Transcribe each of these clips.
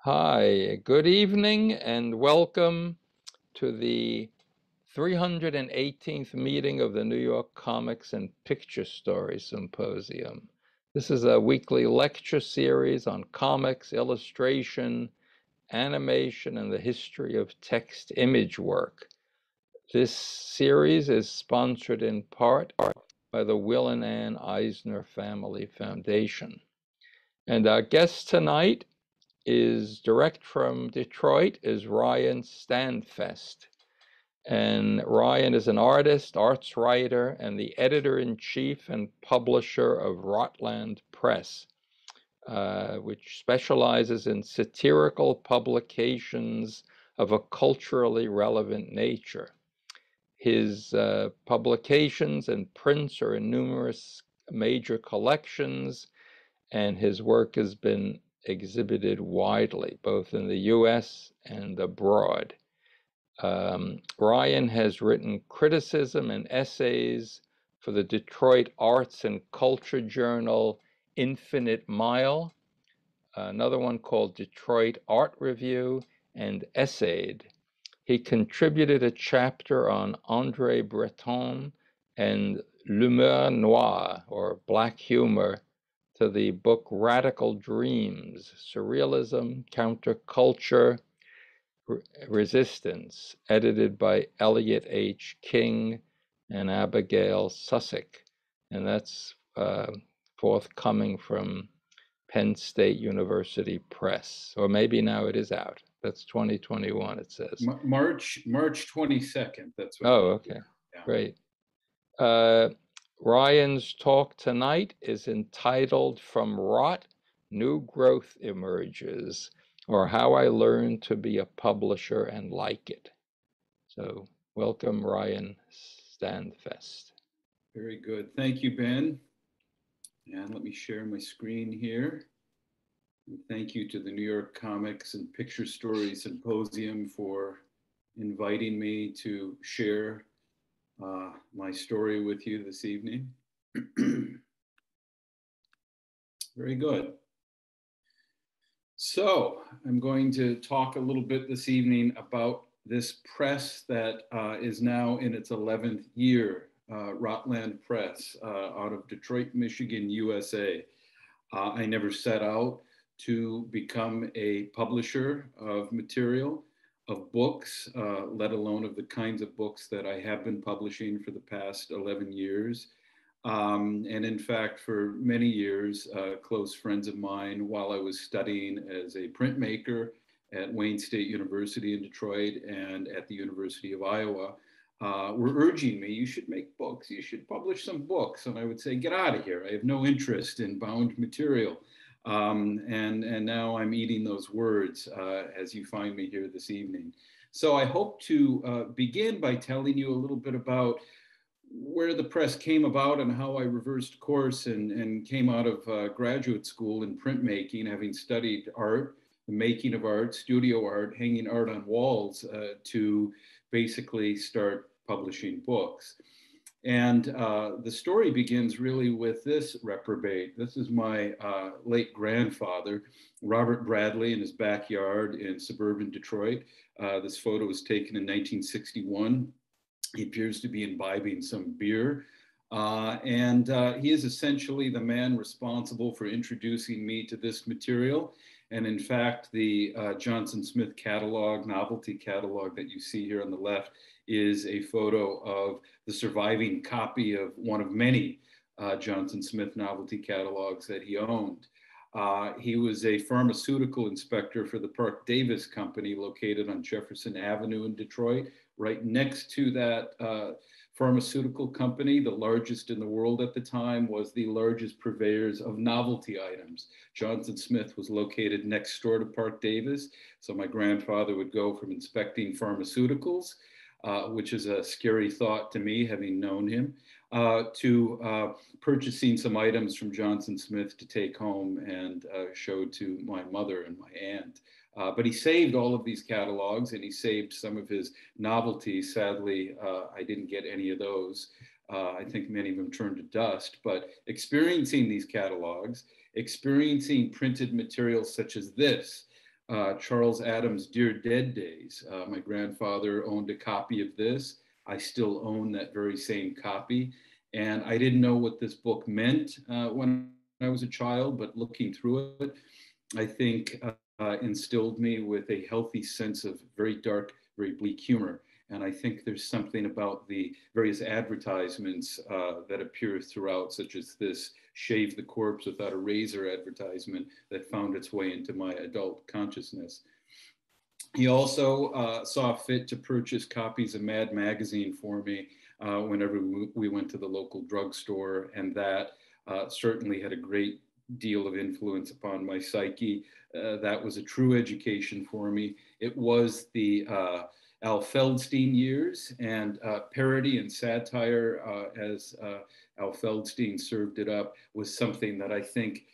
Hi, good evening and welcome to the 318th meeting of the New York Comics and Picture Story Symposium. This is a weekly lecture series on comics, illustration, animation, and the history of text image work. This series is sponsored in part by the Will and Ann Eisner Family Foundation. And our guest tonight is direct from Detroit is Ryan Standfest. And Ryan is an artist, arts writer, and the editor-in-chief and publisher of Rotland Press, which specializes in satirical publications of a culturally relevant nature. His publications and prints are in numerous major collections, and his work has been exhibited widely, both in the US and abroad. Ryan has written criticism and essays for the Detroit Arts and Culture Journal Infinite Mile, another one called Detroit Art Review, and Essayed. He contributed a chapter on André Breton and l'humour noir, or black humor, to the book Radical Dreams, Surrealism, Counterculture, Resistance, edited by Elliot H. King and Abigail Sussick. And that's forthcoming from Penn State University Press. Or maybe now it is out. That's 2021, it says. March 22nd. That's what. Oh, okay. Yeah. Great. Ryan's talk tonight is entitled From Rot, New Growth Emerges, or How I Learned to Be a Publisher and Like It. So welcome, Ryan Standfest. Very good. Thank you, Ben. And let me share my screen here. And thank you to the New York Comics and Picture Story Symposium for inviting me to share my story with you this evening. Very good. So I'm going to talk a little bit this evening about this press that is now in its 11th year, Rotland Press, out of Detroit, Michigan, USA. I never set out to become a publisher of material, of books, let alone of the kinds of books that I have been publishing for the past 11 years. And in fact, for many years, close friends of mine, while I was studying as a printmaker at Wayne State University in Detroit and at the University of Iowa, were urging me, you should make books, you should publish some books. And I would say, get out of here. I have no interest in bound material. And now I'm eating those words as you find me here this evening. So I hope to begin by telling you a little bit about where the press came about and how I reversed course and came out of graduate school in printmaking, having studied art, the making of art, studio art, hanging art on walls, to basically start publishing books. And the story begins really with this reprobate. This is my late grandfather, Robert Bradley, in his backyard in suburban Detroit. This photo was taken in 1961. He appears to be imbibing some beer. And he is essentially the man responsible for introducing me to this material. And in fact, the Johnson Smith catalog, novelty catalog that you see here on the left is a photo of the surviving copy of one of many Johnson Smith novelty catalogs that he owned. He was a pharmaceutical inspector for the Park Davis Company located on Jefferson Avenue in Detroit. Right next to that pharmaceutical company, the largest in the world at the time, was the largest purveyors of novelty items. Johnson Smith was located next door to Park Davis. So my grandfather would go from inspecting pharmaceuticals, which is a scary thought to me, having known him, to purchasing some items from Johnson Smith to take home and show to my mother and my aunt. But he saved all of these catalogs and he saved some of his novelties. Sadly, I didn't get any of those. I think many of them turned to dust, but experiencing these catalogs, experiencing printed materials such as this, Charles Adams' Dear Dead Days. My grandfather owned a copy of this. I still own that very same copy. And I didn't know what this book meant when I was a child, but looking through it, I think instilled me with a healthy sense of very dark, very bleak humor. And I think there's something about the various advertisements that appear throughout, such as this shave the corpse without a razor advertisement that found its way into my adult consciousness. He also saw fit to purchase copies of Mad Magazine for me whenever we went to the local drugstore, and that certainly had a great deal of influence upon my psyche. That was a true education for me. It was the Al Feldstein years, and parody and satire, as Al Feldstein served it up, was something that I think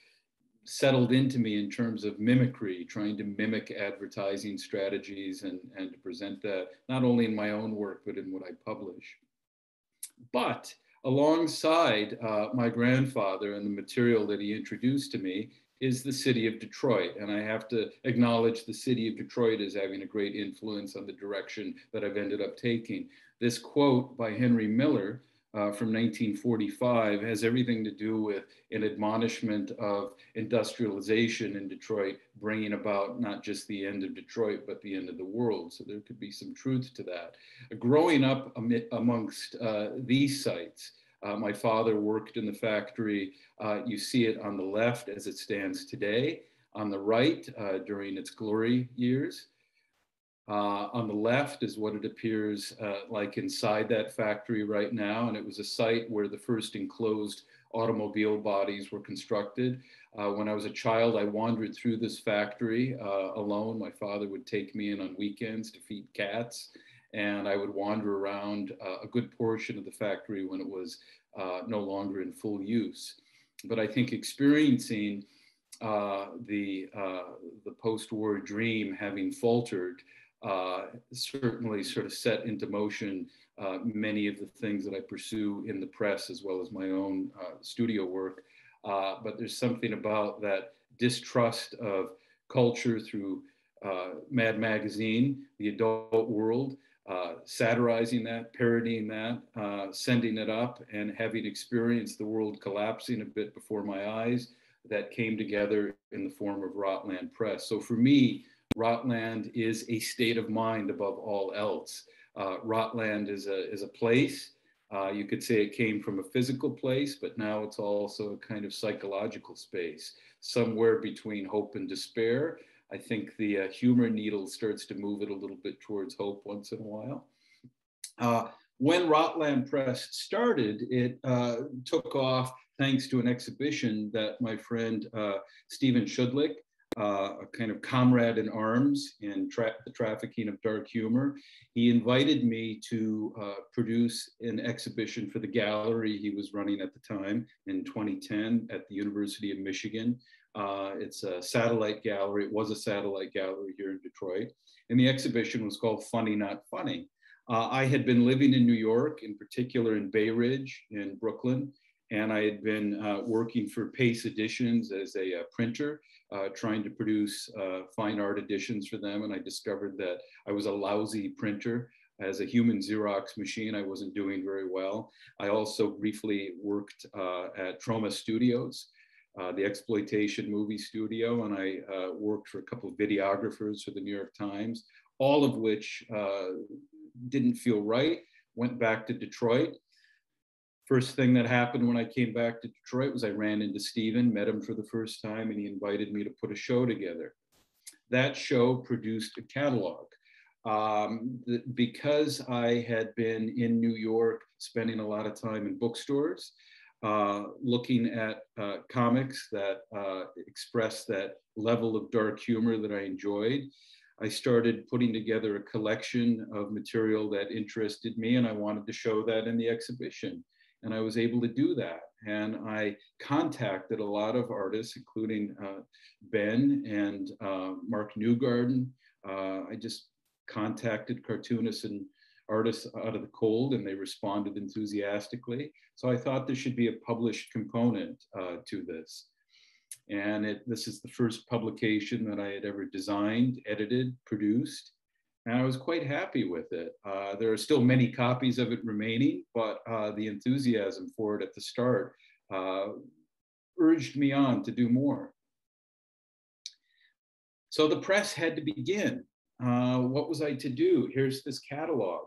settled into me in terms of mimicry, trying to mimic advertising strategies and to present that not only in my own work, but in what I publish. But alongside my grandfather and the material that he introduced to me is the city of Detroit. And I have to acknowledge the city of Detroit as having a great influence on the direction that I've ended up taking. This quote by Henry Miller from 1945 has everything to do with an admonishment of industrialization in Detroit, bringing about not just the end of Detroit, but the end of the world. So there could be some truth to that. Growing up amongst these sites, my father worked in the factory. You see it on the left as it stands today, on the right during its glory years. On the left is what it appears like inside that factory right now. And it was a site where the first enclosed automobile bodies were constructed. When I was a child, I wandered through this factory alone. My father would take me in on weekends to feed cats. And I would wander around a good portion of the factory when it was no longer in full use. But I think experiencing the post-war dream having faltered certainly sort of set into motion many of the things that I pursue in the press as well as my own studio work. But there's something about that distrust of culture through Mad Magazine, the adult world, satirizing that, parodying that, sending it up, and having experienced the world collapsing a bit before my eyes, that came together in the form of Rotland Press. So for me, Rotland is a state of mind above all else. Rotland is a place. You could say it came from a physical place, but now it's also a kind of psychological space, somewhere between hope and despair. I think the humor needle starts to move it a little bit towards hope once in a while. When Rotland Press started, it took off thanks to an exhibition that my friend Stephen Shudlick, a kind of comrade in arms in the trafficking of dark humor, he invited me to produce an exhibition for the gallery he was running at the time in 2010 at the University of Michigan. It's a satellite gallery. It was a satellite gallery here in Detroit. And the exhibition was called Funny Not Funny. I had been living in New York, in particular in Bay Ridge in Brooklyn, and I had been working for Pace Editions as a printer, trying to produce fine art editions for them. And I discovered that I was a lousy printer. As a human Xerox machine, I wasn't doing very well. I also briefly worked at Troma Studios, the exploitation movie studio, and I worked for a couple of videographers for the New York Times, all of which didn't feel right. Went back to Detroit. First thing that happened when I came back to Detroit was I ran into Stephen, met him for the first time, and he invited me to put a show together. That show produced a catalog. Because I had been in New York, spending a lot of time in bookstores, looking at comics that express that level of dark humor that I enjoyed, I started putting together a collection of material that interested me, and I wanted to show that in the exhibition. And I was able to do that. And I contacted a lot of artists, including Ben and Mark Newgarden. I just contacted cartoonists and artists out of the cold, and they responded enthusiastically. So I thought there should be a published component to this. And this is the first publication that I had ever designed, edited, produced, and I was quite happy with it. There are still many copies of it remaining, but the enthusiasm for it at the start urged me on to do more. So the press had to begin. What was I to do? Here's this catalog.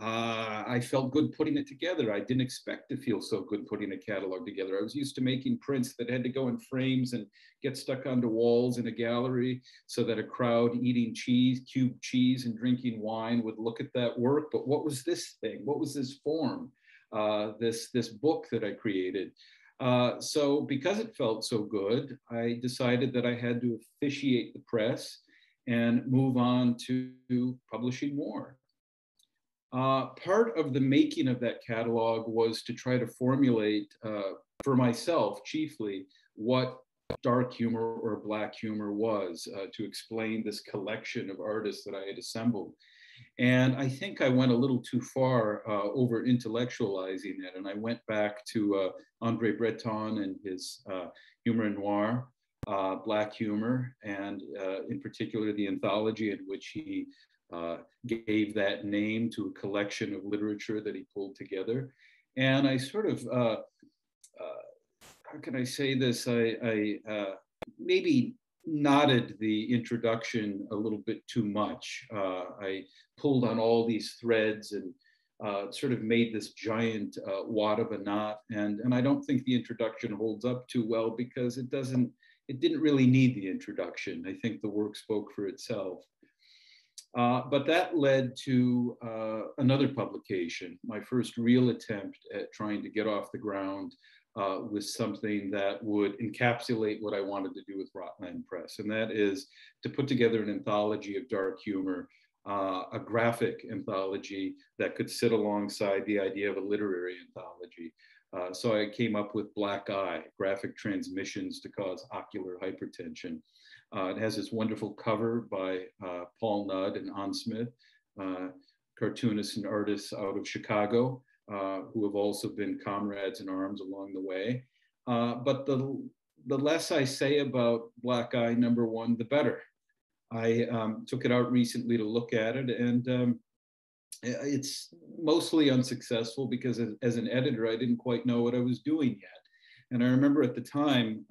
I felt good putting it together. I didn't expect to feel so good putting a catalog together. I was used to making prints that had to go in frames and get stuck onto walls in a gallery so that a crowd eating cheese, cubed cheese and drinking wine would look at that work. But what was this thing? What was this form? This book that I created? So because it felt so good, I decided that I had to officiate the press and move on to publishing more. Part of the making of that catalog was to try to formulate for myself chiefly what dark humor or black humor was, to explain this collection of artists that I had assembled. And I think I went a little too far over intellectualizing it. And I went back to Andre Breton and his humor noir, black humor, and in particular the anthology in which he gave that name to a collection of literature that he pulled together. And I sort of, how can I say this? I maybe knotted the introduction a little bit too much. I pulled on all these threads and sort of made this giant wad of a knot. And I don't think the introduction holds up too well because it didn't really need the introduction. I think the work spoke for itself. But that led to another publication, my first real attempt at trying to get off the ground with something that would encapsulate what I wanted to do with Rotland Press. And that is to put together an anthology of dark humor, a graphic anthology that could sit alongside the idea of a literary anthology. So I came up with Black Eye, Graphic Transmissions to Cause Ocular Hypertension. It has this wonderful cover by Paul Nudd and Ann Smith, cartoonists and artists out of Chicago, who have also been comrades in arms along the way. But the less I say about Black Eye #1, the better. I took it out recently to look at it, and it's mostly unsuccessful because as an editor, I didn't quite know what I was doing yet. And I remember at the time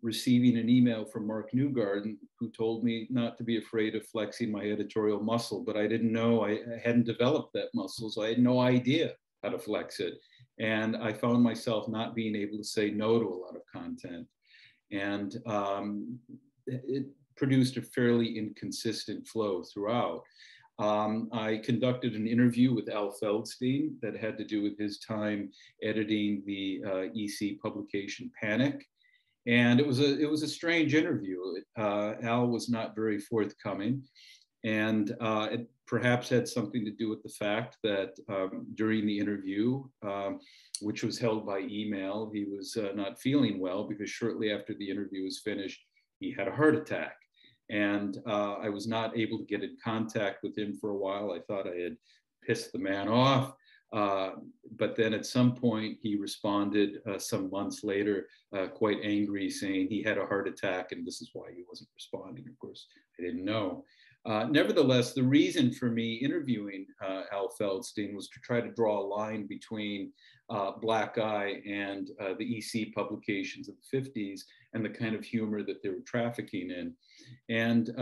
receiving an email from Mark Newgarden, who told me not to be afraid of flexing my editorial muscle, but I didn't know, I hadn't developed that muscle, so I had no idea how to flex it. And I found myself not being able to say no to a lot of content. And it produced a fairly inconsistent flow throughout. I conducted an interview with Al Feldstein that had to do with his time editing the EC publication Panic. And it was a strange interview. Al was not very forthcoming. And it perhaps had something to do with the fact that during the interview, which was held by email, he was not feeling well because shortly after the interview was finished, he had a heart attack. And I was not able to get in contact with him for a while. I thought I had pissed the man off. But then at some point he responded some months later, quite angry, saying he had a heart attack and this is why he wasn't responding. Of course, I didn't know. Nevertheless, the reason for me interviewing Al Feldstein was to try to draw a line between Black Eye and the EC publications of the 50s and the kind of humor that they were trafficking in. And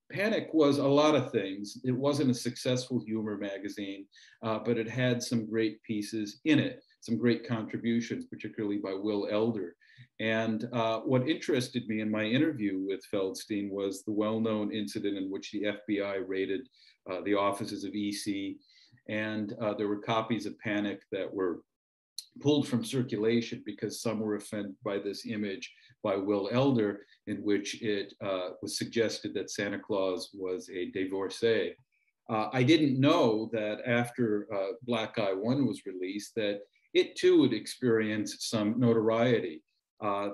Panic was a lot of things. It wasn't a successful humor magazine, but it had some great pieces in it, some great contributions, particularly by Will Elder. And what interested me in my interview with Feldstein was the well-known incident in which the FBI raided the offices of EC. And there were copies of Panic that were pulled from circulation because some were offended by this image by Will Elder, in which it was suggested that Santa Claus was a divorcee. I didn't know that after Black Eye 1 was released, that it too would experience some notoriety.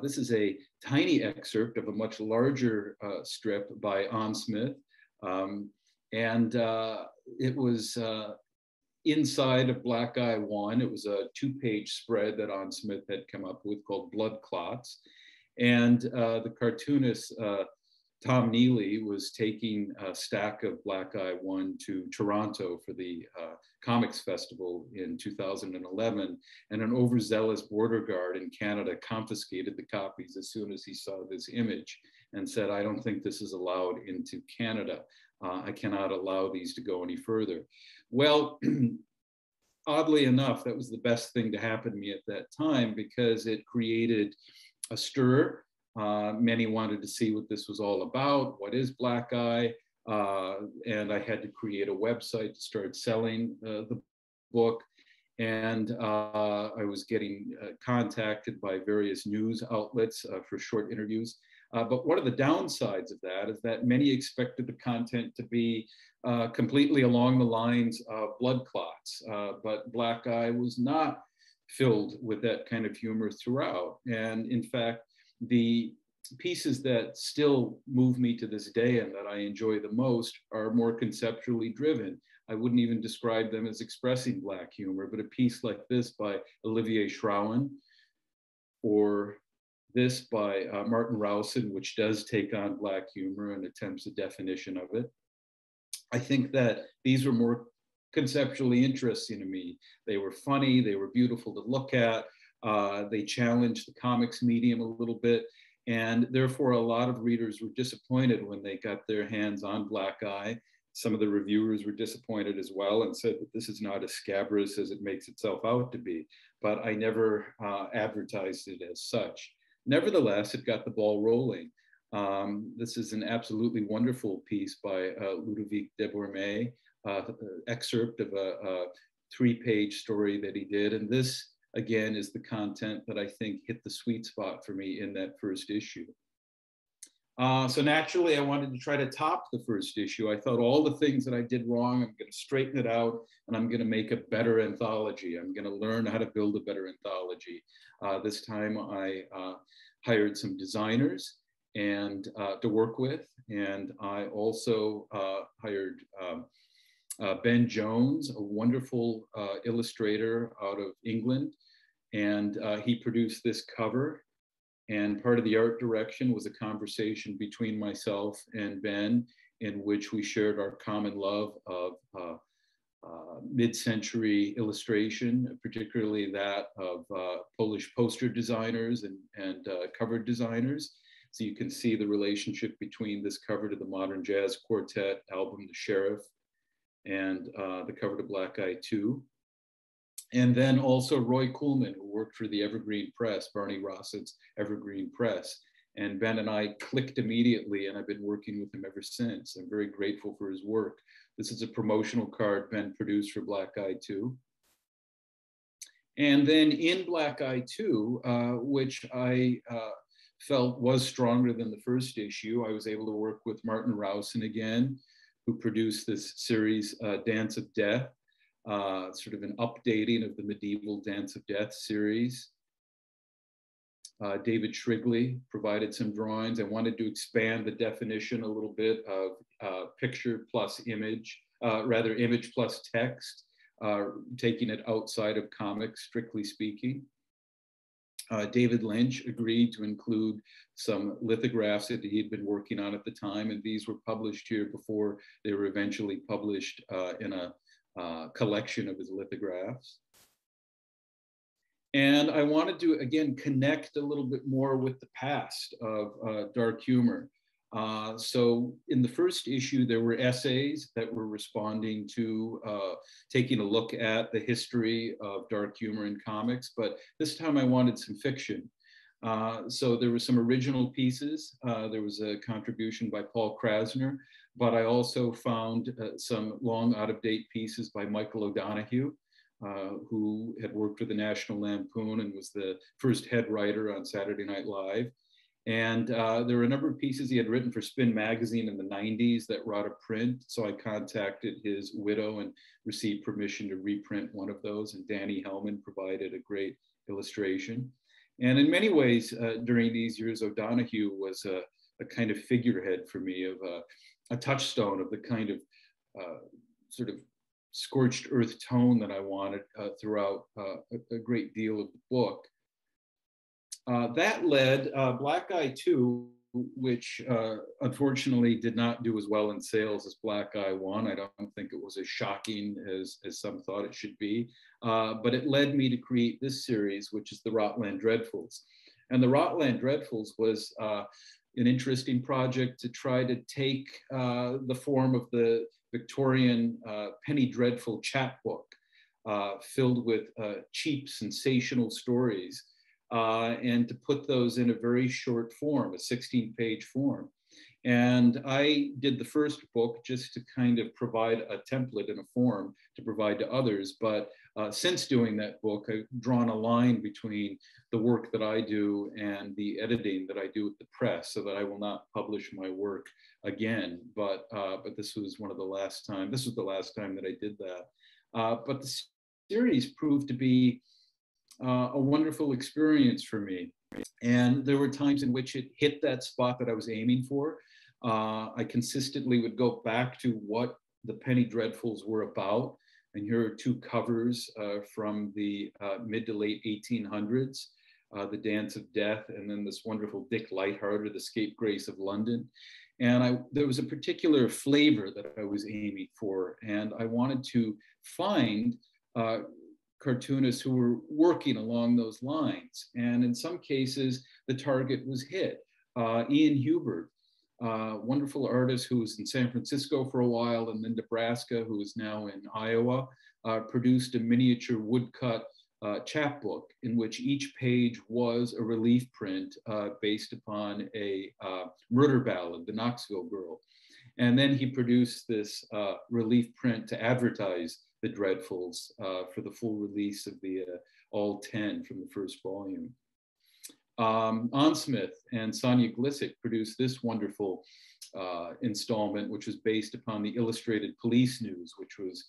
This is a tiny excerpt of a much larger strip by Ann Smith. And it was inside of Black Eye 1. It was a 2-page spread that Ann Smith had come up with called Blood Clots. And the cartoonist, Tom Neely, was taking a stack of Black Eye 1 to Toronto for the Comics Festival in 2011, and an overzealous border guard in Canada confiscated the copies as soon as he saw this image and said, "I don't think this is allowed into Canada. I cannot allow these to go any further." Well, oddly enough, that was the best thing to happen to me at that time, because it created a stir. Many wanted to see what this was all about. What is Black Eye? And I had to create a website to start selling the book. And I was getting contacted by various news outlets for short interviews. But one of the downsides of that is that many expected the content to be completely along the lines of blood clots. But Black Eye was not filled with that kind of humor throughout. And in fact, the pieces that still move me to this day and that I enjoy the most are more conceptually driven. I wouldn't even describe them as expressing Black humor, but a piece like this by Olivier Schrauen, or this by Martin Rowson, which does take on Black humor and attempts a definition of it. I think that these were more conceptually interesting to me. They were funny, they were beautiful to look at, they challenged the comics medium a little bit, and therefore a lot of readers were disappointed when they got their hands on Black Eye. Some of the reviewers were disappointed as well and said that this is not as scabrous as it makes itself out to be, but I never advertised it as such. Nevertheless, it got the ball rolling. This is an absolutely wonderful piece by Ludovic Debormé, excerpt of a 3-page story that he did. And this, again, is the content that I think hit the sweet spot for me in that first issue. So naturally, I wanted to try to top the first issue. I thought all the things that I did wrong, I'm going to straighten it out, and I'm going to make a better anthology. I'm going to learn how to build a better anthology. This time I hired some designers and to work with, and I also hired Ben Jones, a wonderful illustrator out of England, and he produced this cover. And part of the art direction was a conversation between myself and Ben, in which we shared our common love of mid-century illustration, particularly that of Polish poster designers and cover designers. So you can see the relationship between this cover to the Modern Jazz Quartet album, The Sheriff, and the cover to Black Eye 2. And then also Roy Kuhlman, who worked for the Evergreen Press, Barney Rossit's Evergreen Press. And Ben and I clicked immediately, and I've been working with him ever since. I'm very grateful for his work. This is a promotional card Ben produced for Black Eye 2. And then in Black Eye 2, which I felt was stronger than the first issue, I was able to work with Martin Rowson again, who produced this series, Dance of Death. Sort of an updating of the medieval Dance of Death series. David Shrigley provided some drawings. I wanted to expand the definition a little bit of picture plus image, rather image plus text, taking it outside of comics, strictly speaking. David Lynch agreed to include some lithographs that he had been working on at the time, and these were published here before they were eventually published in a collection of his lithographs. And I wanted to, again, connect a little bit more with the past of dark humor. So in the first issue, there were essays that were responding to taking a look at the history of dark humor in comics, but this time I wanted some fiction. So there were some original pieces. There was a contribution by Paul Krasner, but I also found some long out-of-date pieces by Michael O'Donoghue, who had worked with the National Lampoon and was the first head writer on Saturday Night Live. And there were a number of pieces he had written for Spin Magazine in the 90s that were out of print. So I contacted his widow and received permission to reprint one of those. And Danny Hellman provided a great illustration. And in many ways, during these years, O'Donoghue was a kind of figurehead for me, of a touchstone of the kind of sort of scorched earth tone that I wanted throughout a great deal of the book. That led Black Eye 2, which unfortunately did not do as well in sales as Black Eye 1. I don't think it was as shocking as some thought it should be. But it led me to create this series, which is the Rotland Dreadfuls. And the Rotland Dreadfuls was an interesting project to try to take the form of the Victorian penny dreadful chapbook, filled with cheap, sensational stories, and to put those in a very short form, a 16-page form. And I did the first book just to kind of provide a template and a form to provide to others. But since doing that book, I've drawn a line between the work that I do and the editing that I do at the press, so that I will not publish my work again. But this was one of the last time. This was the last time that I did that. But the series proved to be a wonderful experience for me. And there were times in which it hit that spot that I was aiming for. I consistently would go back to what the Penny Dreadfuls were about. And here are two covers from the mid to late 1800s, The Dance of Death, and then this wonderful Dick Lighthearted, The Scapegrace of London. And there was a particular flavor that I was aiming for. And I wanted to find cartoonists who were working along those lines. And in some cases, the target was hit. Ian Hubert, wonderful artist who was in San Francisco for a while and then Nebraska, who is now in Iowa, produced a miniature woodcut chapbook in which each page was a relief print based upon a murder ballad, The Knoxville Girl. And then he produced this relief print to advertise the Dreadfuls for the full release of the all 10 from the first volume. Onsmith and Sonia Glisick produced this wonderful installment, which was based upon the Illustrated Police News, which was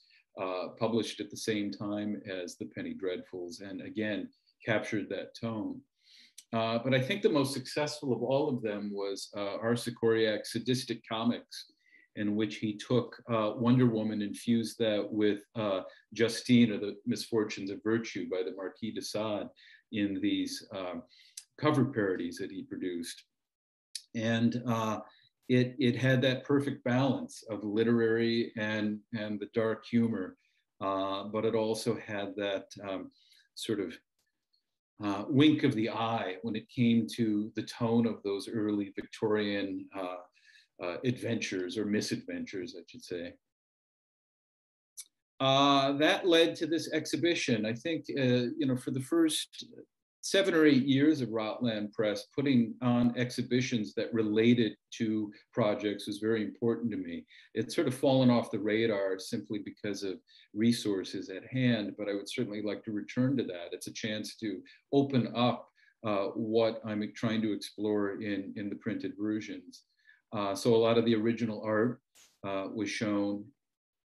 published at the same time as the Penny Dreadfuls, and again, captured that tone. But I think the most successful of all of them was R. Sikoriak's Sadistic Comics, in which he took Wonder Woman, infused that with Justine, or the Misfortunes of Virtue by the Marquis de Sade, in these cover parodies that he produced. And it had that perfect balance of literary and the dark humor, but it also had that sort of wink of the eye when it came to the tone of those early Victorian adventures, or misadventures, I should say. That led to this exhibition. I think, for the first 7 or 8 years of Rotland Press, putting on exhibitions that related to projects was very important to me. It's sort of fallen off the radar simply because of resources at hand, but I would certainly like to return to that. It's a chance to open up what I'm trying to explore in the printed versions. So a lot of the original art was shown,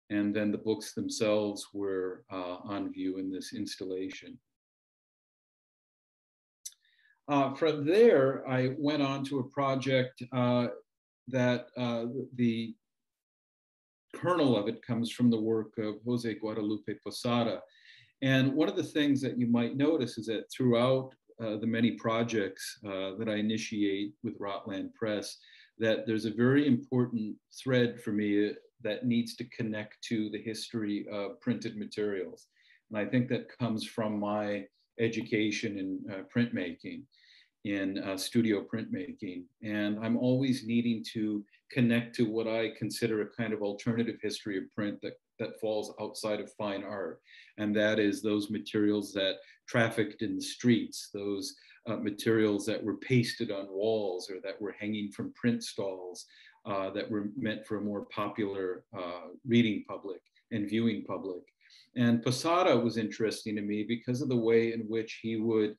and then the books themselves were on view in this installation. From there, I went on to a project that the kernel of it comes from the work of Jose Guadalupe Posada. And one of the things that you might notice is that throughout the many projects that I initiate with Rotland Press, that there's a very important thread for me that needs to connect to the history of printed materials. And I think that comes from my education in printmaking, in studio printmaking. And I'm always needing to connect to what I consider a kind of alternative history of print that falls outside of fine art. And that is those materials that trafficked in the streets, those materials that were pasted on walls or that were hanging from print stalls, that were meant for a more popular reading public and viewing public. And Posada was interesting to me because of the way in which he would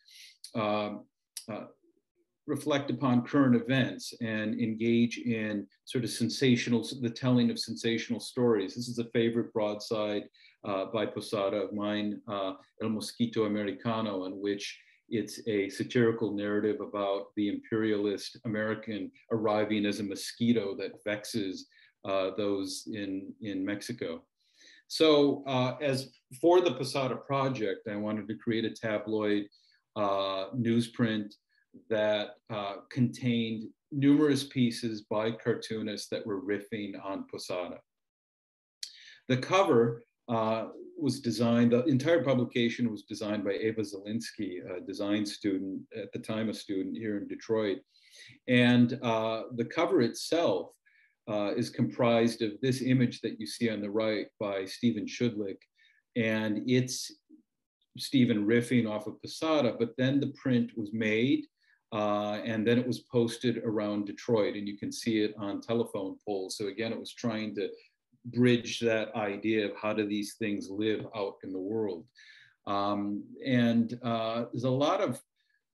reflect upon current events and engage in sort of the telling of sensational stories. This is a favorite broadside by Posada of mine, El Mosquito Americano, in which it's a satirical narrative about the imperialist American arriving as a mosquito that vexes those in Mexico. So as for the Posada project, I wanted to create a tabloid newsprint that contained numerous pieces by cartoonists that were riffing on Posada. The cover was designed, the entire publication was designed by Eva Zielinski, a design student, at the time a student here in Detroit. And the cover itself is comprised of this image that you see on the right by Stephen Shudlik. And it's Stephen riffing off of Posada, but then the print was made and then it was posted around Detroit, and you can see it on telephone poles. So again, it was trying to bridge that idea of how do these things live out in the world. There's a lot of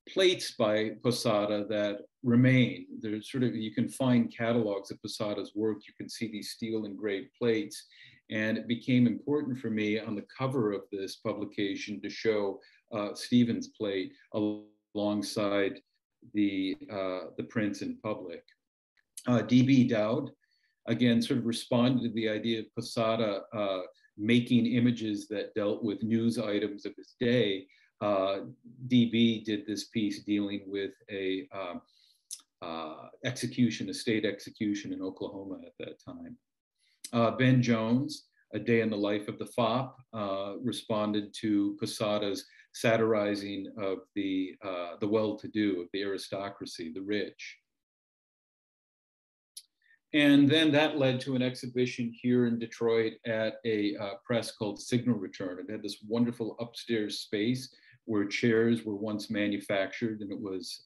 plates by Posada that remain. There's sort of, you can find catalogs of Posada's work. You can see these steel engraved plates. And it became important for me on the cover of this publication to show Stephen's plate alongside the prints in public. D.B. Dowd, again, sort of responded to the idea of Posada making images that dealt with news items of his day. DB did this piece dealing with a state execution in Oklahoma at that time. Ben Jones, A Day in the Life of the Fop, responded to Posada's satirizing of the well-to-do, of the aristocracy, the rich. And then that led to an exhibition here in Detroit at a press called Signal Return. It had this wonderful upstairs space where chairs were once manufactured, and it was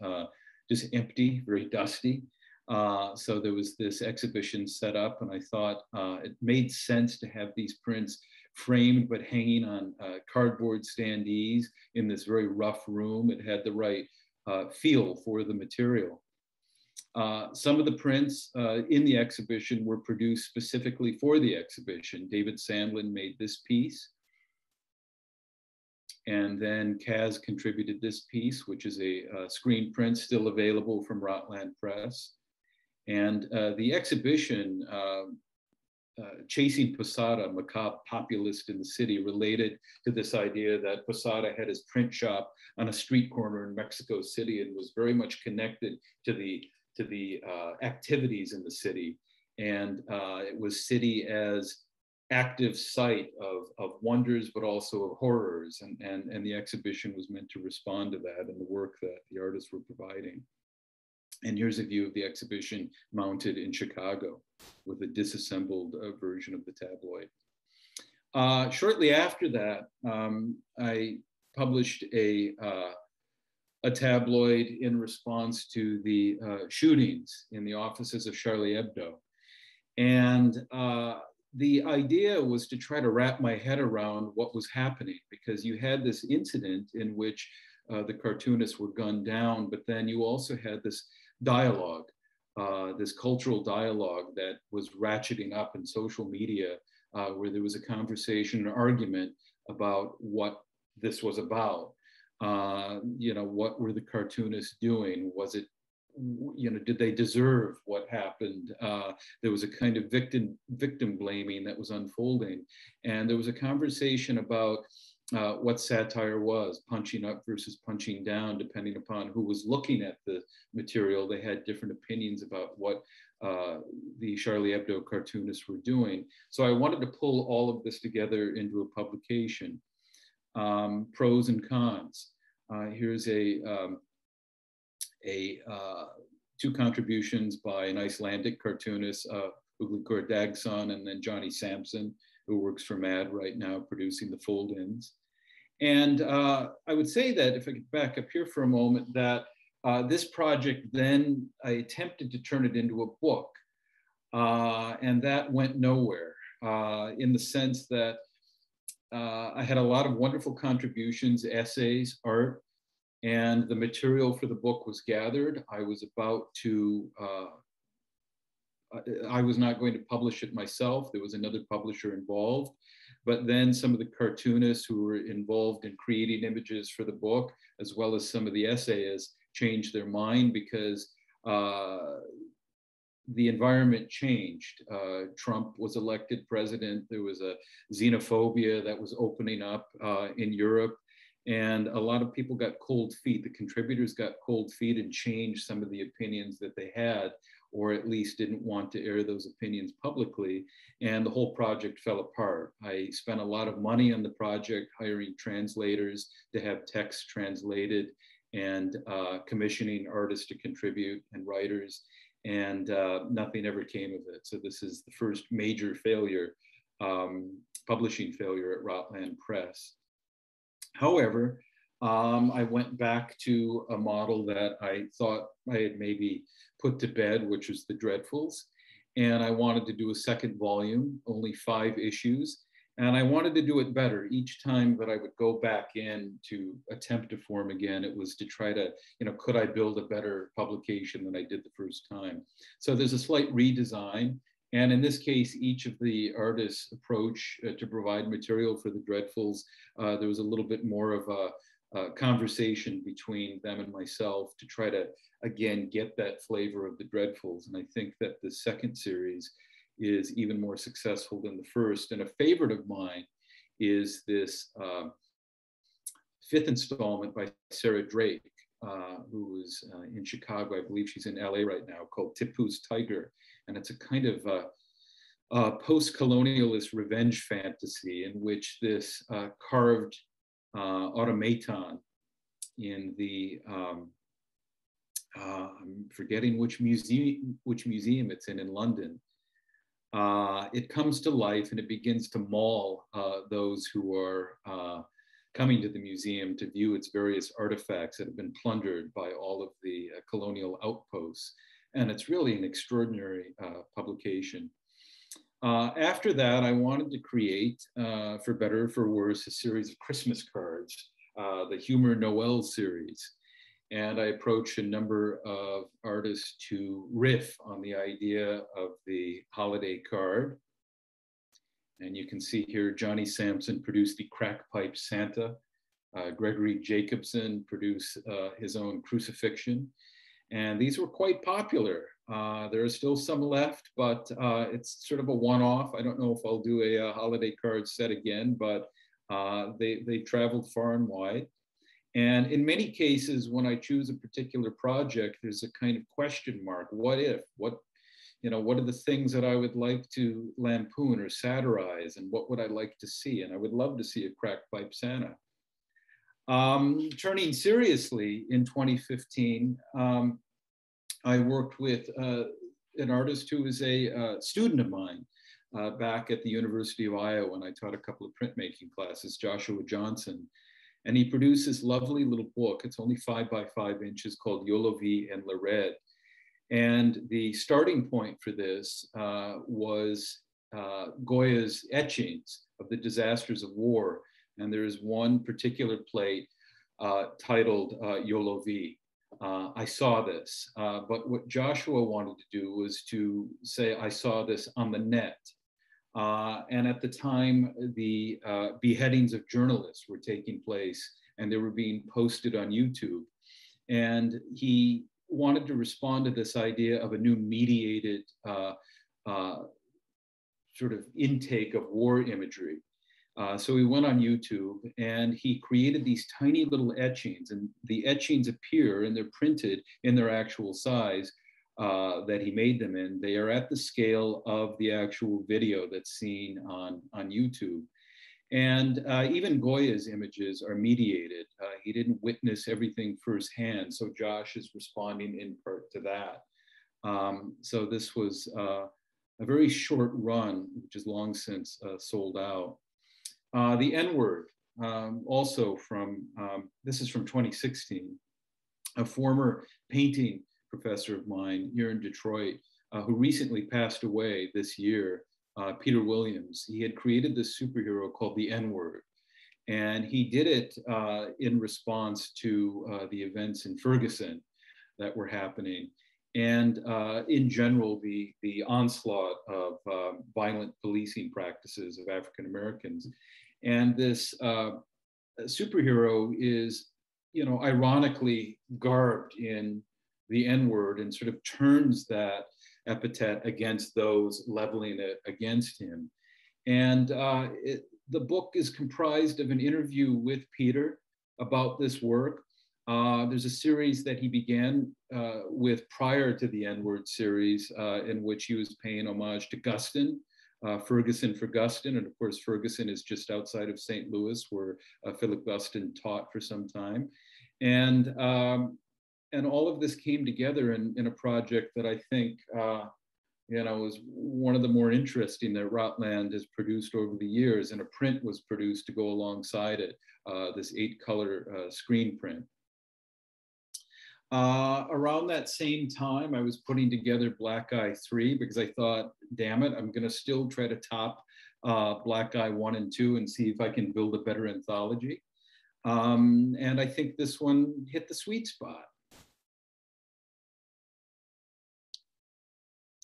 just empty, very dusty. So there was this exhibition set up, and I thought it made sense to have these prints framed but hanging on cardboard standees in this very rough room. It had the right feel for the material. Some of the prints in the exhibition were produced specifically for the exhibition. David Sandlin made this piece. And then Kaz contributed this piece, which is a screen print still available from Rotland Press. And the exhibition, Chasing Posada, Macabre Populist in the City, related to this idea that Posada had his print shop on a street corner in Mexico City and was very much connected to the activities in the city. And it was city as active site of wonders, but also of horrors. And the exhibition was meant to respond to that and the work that the artists were providing. And here's a view of the exhibition mounted in Chicago with a disassembled version of the tabloid. Shortly after that, I published a tabloid in response to the shootings in the offices of Charlie Hebdo. And the idea was to try to wrap my head around what was happening, because you had this incident in which the cartoonists were gunned down, but then you also had this dialogue, this cultural dialogue that was ratcheting up in social media, where there was a conversation, an argument about what this was about. What were the cartoonists doing? Was it, did they deserve what happened? There was a kind of victim blaming that was unfolding. And there was a conversation about what satire was, punching up versus punching down, depending upon who was looking at the material. They had different opinions about what the Charlie Hebdo cartoonists were doing. So I wanted to pull all of this together into a publication, pros and cons. Here's two contributions by an Icelandic cartoonist, Uglikur Dagson, and then Johnny Sampson, who works for MAD right now, producing the fold-ins. And I would say that, if I could back up here for a moment, that this project, then I attempted to turn it into a book, and that went nowhere, in the sense that I had a lot of wonderful contributions, essays, art, and the material for the book was gathered. I was not going to publish it myself. There was another publisher involved. But then some of the cartoonists who were involved in creating images for the book, as well as some of the essayists, changed their mind because the environment changed. Trump was elected president. There was a xenophobia that was opening up in Europe. And a lot of people got cold feet. The contributors got cold feet and changed some of the opinions that they had, or at least didn't want to air those opinions publicly. And the whole project fell apart. I spent a lot of money on the project, hiring translators to have text translated and commissioning artists to contribute and writers. And nothing ever came of it. So this is the first major failure, publishing failure at Rotland Press. However, I went back to a model that I thought I had maybe put to bed, which was the Dreadfuls. And I wanted to do a second volume, only 5 issues. And I wanted to do it better. Each time that I would go back in to attempt to form again, it was to try to, could I build a better publication than I did the first time? So there's a slight redesign. And in this case, each of the artists' approach to provide material for the Dreadfuls, there was a little bit more of a conversation between them and myself to try to, again, get that flavor of the Dreadfuls. And I think that the second series is even more successful than the first. And a favorite of mine is this 5th installment by Sarah Drake, who is in Chicago. I believe she's in LA right now, called Tipu's Tiger. And it's a kind of post-colonialist revenge fantasy in which this carved automaton in the, I'm forgetting which museum it's in London. It comes to life and it begins to maul those who are coming to the museum to view its various artifacts that have been plundered by all of the colonial outposts. And it's really an extraordinary publication. After that, I wanted to create, for better or for worse, a series of Christmas cards, the Humor Noel series. And I approached a number of artists to riff on the idea of the holiday card. And you can see here, Johnny Sampson produced the Crack Pipe Santa. Gregory Jacobson produced his own Crucifixion. And these were quite popular. There are still some left, but it's sort of a one-off. I don't know if I'll do a holiday card set again, but they traveled far and wide. And in many cases, when I choose a particular project, there's a kind of question mark. What if? What are the things that I would like to lampoon or satirize? And what would I like to see? And I would love to see a Crack Pipe Santa. Turning seriously in 2015, I worked with an artist who was a student of mine back at the University of Iowa when I taught a couple of printmaking classes, Joshua Johnson. And he produced this lovely little book. It's only 5 by 5 inches, called Yolovi and Lared. And the starting point for this was Goya's etchings of the disasters of war. And there is one particular plate titled Yolovi. I saw this, but what Joshua wanted to do was to say, I saw this on the net. And at the time, the beheadings of journalists were taking place and they were being posted on YouTube. And he wanted to respond to this idea of a new mediated sort of intake of war imagery. So he went on YouTube and he created these tiny little etchings, and the etchings appear and they're printed in their actual size that he made them in. They are at the scale of the actual video that's seen on YouTube. And even Goya's images are mediated. He didn't witness everything firsthand, so Josh is responding in part to that. So this was a very short run, which is long since sold out. The N-word, also from, this is from 2016, a former painting professor of mine here in Detroit, who recently passed away this year, Peter Williams. He had created this superhero called the N-word. And he did it in response to the events in Ferguson that were happening. And in general, the onslaught of violent policing practices of African Americans. And this superhero is, ironically garbed in the N-word and sort of turns that epithet against those leveling it against him. And the book is comprised of an interview with Peter, about this work. There's a series that he began with prior to the N-word series, in which he was paying homage to Guston, Ferguson for Guston. And of course, Ferguson is just outside of St. Louis, where Philip Guston taught for some time. And all of this came together in a project that I think is one of the more interesting that Rotland has produced over the years, and a print was produced to go alongside it, this 8-color screen print. Around that same time, I was putting together Black Eye 3 because I thought, damn it, I'm going to still try to top Black Eye 1 and 2 and see if I can build a better anthology. And I think this one hit the sweet spot.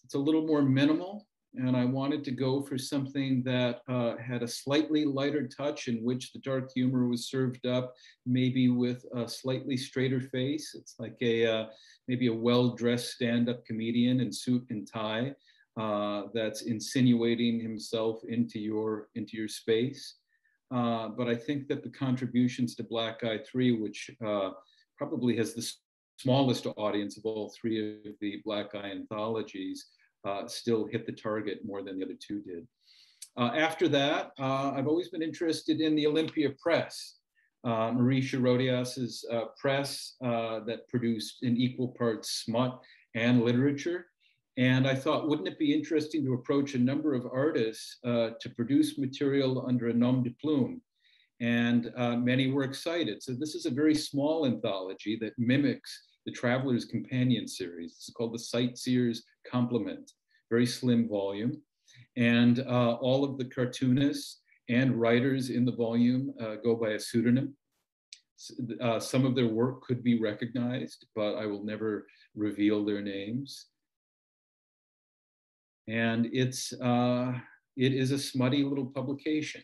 It's a little more minimal, and I wanted to go for something that had a slightly lighter touch, in which the dark humor was served up maybe with a slightly straighter face. It's like maybe a well-dressed stand-up comedian in suit and tie that's insinuating himself into your space. But I think that the contributions to Black Eye 3, which probably has the smallest audience of all 3 of the Black Eye anthologies, still hit the target more than the other 2 did. After that, I've always been interested in the Olympia Press, Marie Sherodias's press that produced in equal parts smut and literature. And I thought, wouldn't it be interesting to approach a number of artists to produce material under a nom de plume? And many were excited. So this is a very small anthology that mimics the Traveler's Companion series. It's called the Sightseer's Complement, very slim volume. And all of the cartoonists and writers in the volume go by a pseudonym. Some of their work could be recognized, but I will never reveal their names. And it is a smutty little publication.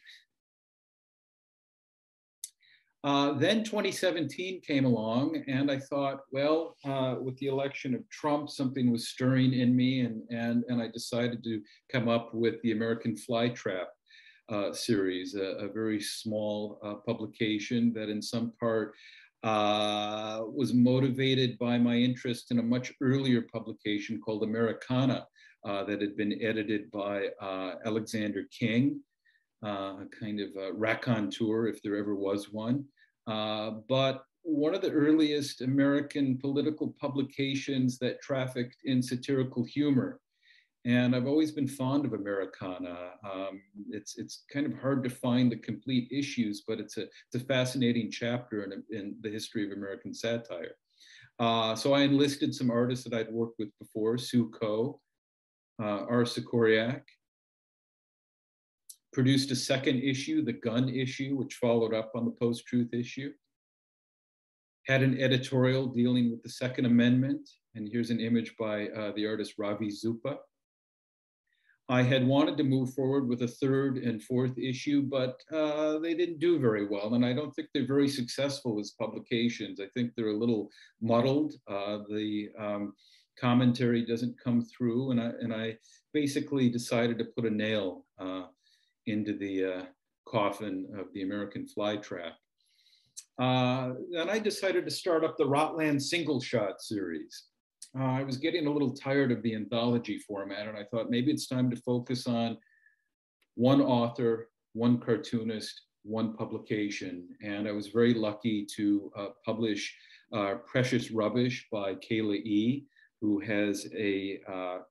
Then 2017 came along, and I thought, well, with the election of Trump, something was stirring in me, and I decided to come up with the American Flytrap series, a very small publication that in some part was motivated by my interest in a much earlier publication called Americana that had been edited by Alexander King, a kind of a raconteur, if there ever was one. But one of the earliest American political publications that trafficked in satirical humor. And I've always been fond of Americana. It's kind of hard to find the complete issues, but it's a fascinating chapter in the history of American satire. So I enlisted some artists that I'd worked with before, Sue Coe, R. Sikoriak, produced a second issue, the Gun issue, which followed up on the Post-Truth issue. Had an editorial dealing with the Second Amendment, and here's an image by the artist Ravi Zupa. I had wanted to move forward with a third and fourth issue, but they didn't do very well, and I don't think they're very successful as publications. I think they're a little muddled. The commentary doesn't come through, and I basically decided to put a nail into the coffin of the American Flytrap. Then I decided to start up the Rotland Single Shot series. I was getting a little tired of the anthology format, and I thought maybe it's time to focus on one author, one cartoonist, one publication. And I was very lucky to publish Precious Rubbish by Kayla E., who has a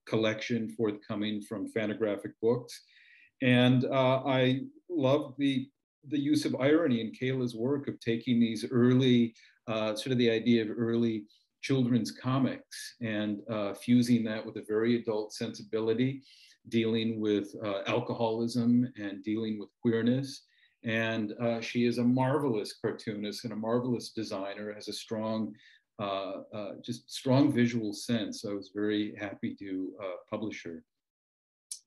collection forthcoming from Fantagraphic Books. And I love the use of irony in Kayla's work of taking these early, sort of the idea of early children's comics and fusing that with a very adult sensibility, dealing with alcoholism and dealing with queerness. And she is a marvelous cartoonist and a marvelous designer, has a strong, just strong visual sense. So I was very happy to publish her.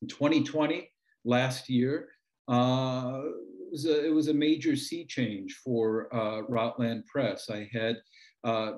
In 2020, last year, it was a major sea change for Rotland Press. I had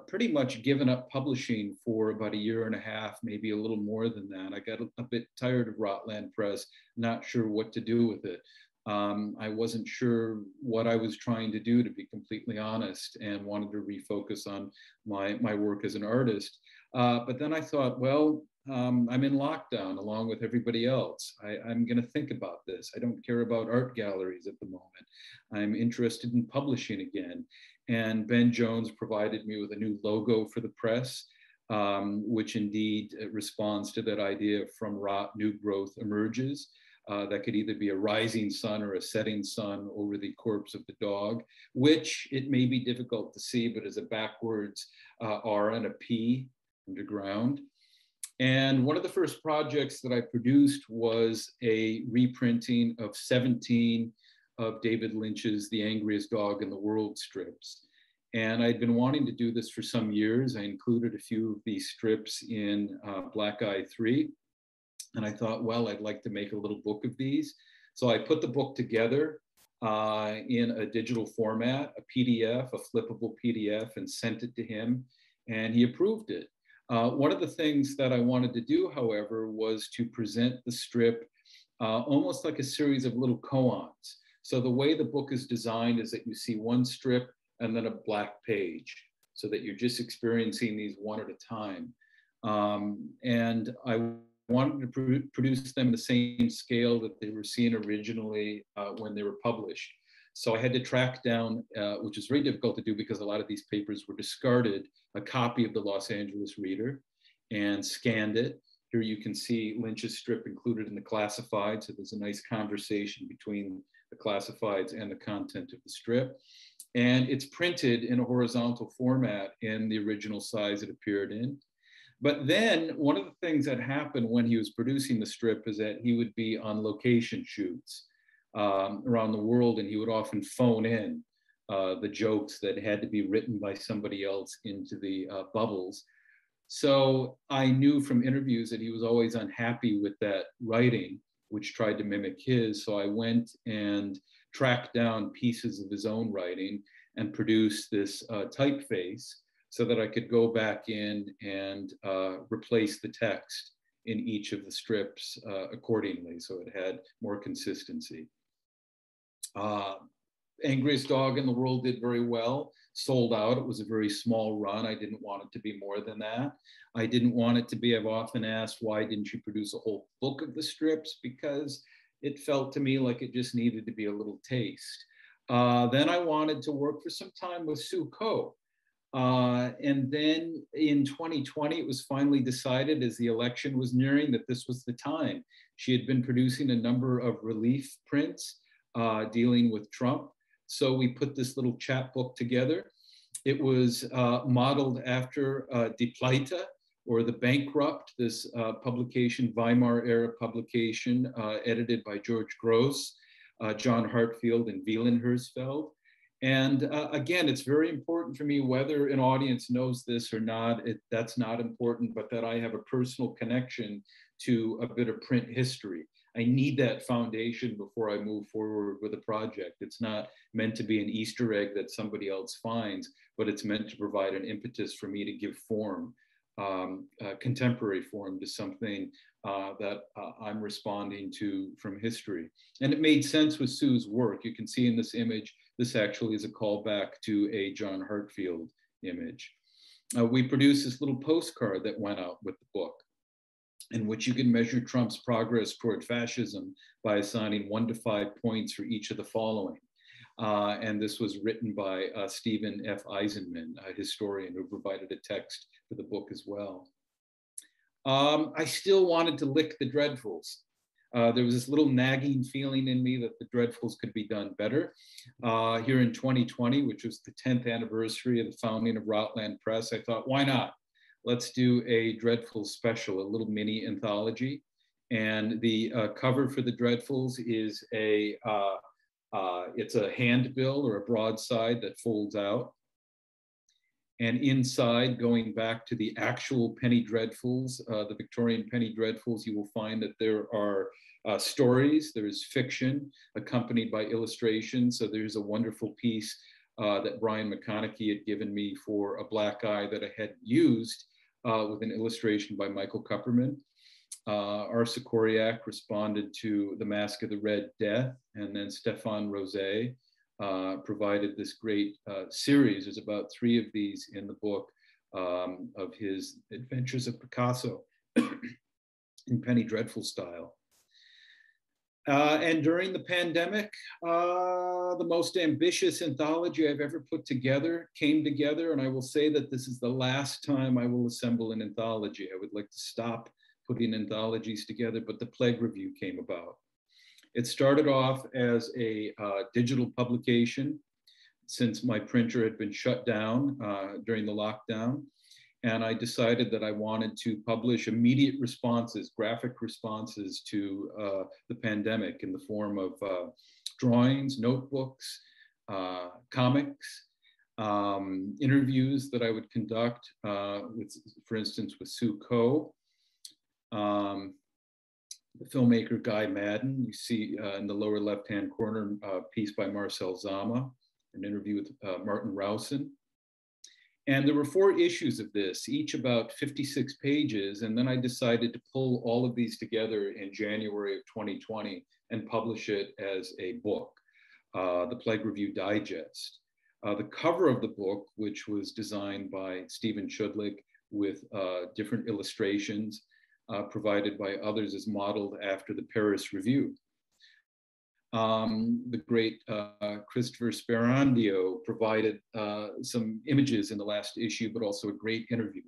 pretty much given up publishing for about a year and a half, maybe a little more than that. I got a bit tired of Rotland Press, not sure what to do with it. I wasn't sure what I was trying to do, to be completely honest, and wanted to refocus on my work as an artist. But then I thought, well, I'm in lockdown along with everybody else. I'm going to think about this. I don't care about art galleries at the moment. I'm interested in publishing again. And Ben Jones provided me with a new logo for the press, which indeed responds to that idea from rot, new growth emerges. That could either be a rising sun or a setting sun over the corpse of the dog, which it may be difficult to see, but is a backwards R and a P underground. And one of the first projects that I produced was a reprinting of 17 of David Lynch's The Angriest Dog in the World strips. And I'd been wanting to do this for some years. I included a few of these strips in Black Eye 3. And I thought, well, I'd like to make a little book of these. So I put the book together in a digital format, a PDF, a flippable PDF, and sent it to him, and he approved it. One of the things that I wanted to do, however, was to present the strip almost like a series of little koans. So the way the book is designed is that you see one strip and then a black page, so that you're just experiencing these one at a time. And I wanted to produce them the same scale that they were seen originally when they were published. So I had to track down, which is very difficult to do because a lot of these papers were discarded, a copy of the Los Angeles Reader and scanned it. Here you can see Lynch's strip included in the classified. So there's a nice conversation between the classifieds and the content of the strip. And it's printed in a horizontal format in the original size it appeared in. But then one of the things that happened when he was producing the strip is that he would be on location shoots around the world, and he would often phone in the jokes that had to be written by somebody else into the bubbles. So I knew from interviews that he was always unhappy with that writing, which tried to mimic his. So I went and tracked down pieces of his own writing and produced this typeface, so that I could go back in and replace the text in each of the strips accordingly, so it had more consistency. Angriest Dog in the World did very well, sold out. It was a very small run. I didn't want it to be more than that. I didn't want it to be, I've often asked, why didn't you produce a whole book of the strips? Because it felt to me like it just needed to be a little taste. Then I wanted to work for some time with Sue Coe. And then in 2020, it was finally decided, as the election was nearing, that this was the time. She had been producing a number of relief prints dealing with Trump. So we put this little chapbook together. It was modeled after Die Pleite, or The Bankrupt, this publication, Weimar era publication, edited by George Gross, John Hartfield, and Wieland Hersfeld. And again, it's very important for me whether an audience knows this or not. That's not important, but that I have a personal connection to a bit of print history. I need that foundation before I move forward with a project. It's not meant to be an Easter egg that somebody else finds, but it's meant to provide an impetus for me to give form, contemporary form, to something that I'm responding to from history. And it made sense with Sue's work. You can see in this image, this actually is a callback to a John Hartfield image. We produced this little postcard that went out with the book, in which you can measure Trump's progress toward fascism by assigning 1 to 5 points for each of the following. And this was written by Stephen F. Eisenman, a historian who provided a text for the book as well. I still wanted to lick the Dreadfuls. There was this little nagging feeling in me that the Dreadfuls could be done better. Here in 2020, which was the 10th anniversary of the founding of Rotland Press, I thought, why not? Let's do a Dreadful special, a little mini anthology. And the cover for the Dreadfuls is it's a handbill or a broadside that folds out. And inside, going back to the actual penny dreadfuls, the Victorian penny dreadfuls, you will find that there are stories, there is fiction accompanied by illustration. So there's a wonderful piece that Brian McConaughey had given me for a Black Eye that I had used with an illustration by Michael Kupperman. Arsa Koryak responded to The Mask of the Red Death, and then Stefan Rosé provided this great series. There's about 3 of these in the book of his Adventures of Picasso in Penny Dreadful style. And during the pandemic, the most ambitious anthology I've ever put together came together, and I will say that this is the last time I will assemble an anthology. I would like to stop putting anthologies together, but the Plague Review came about. It started off as a digital publication since my printer had been shut down during the lockdown. And I decided that I wanted to publish immediate responses, graphic responses to the pandemic in the form of drawings, notebooks, comics, interviews that I would conduct with, for instance, with Sue Coe, the filmmaker Guy Madden. You see in the lower left-hand corner, a piece by Marcel Zama, an interview with Martin Rowson. And there were 4 issues of this, each about 56 pages. And then I decided to pull all of these together in January of 2020 and publish it as a book, the Plague Review Digest. The cover of the book, which was designed by Stephen Chudlik with different illustrations provided by others, is modeled after the Paris Review. The great Christopher Sperandio provided some images in the last issue, but also a great interview.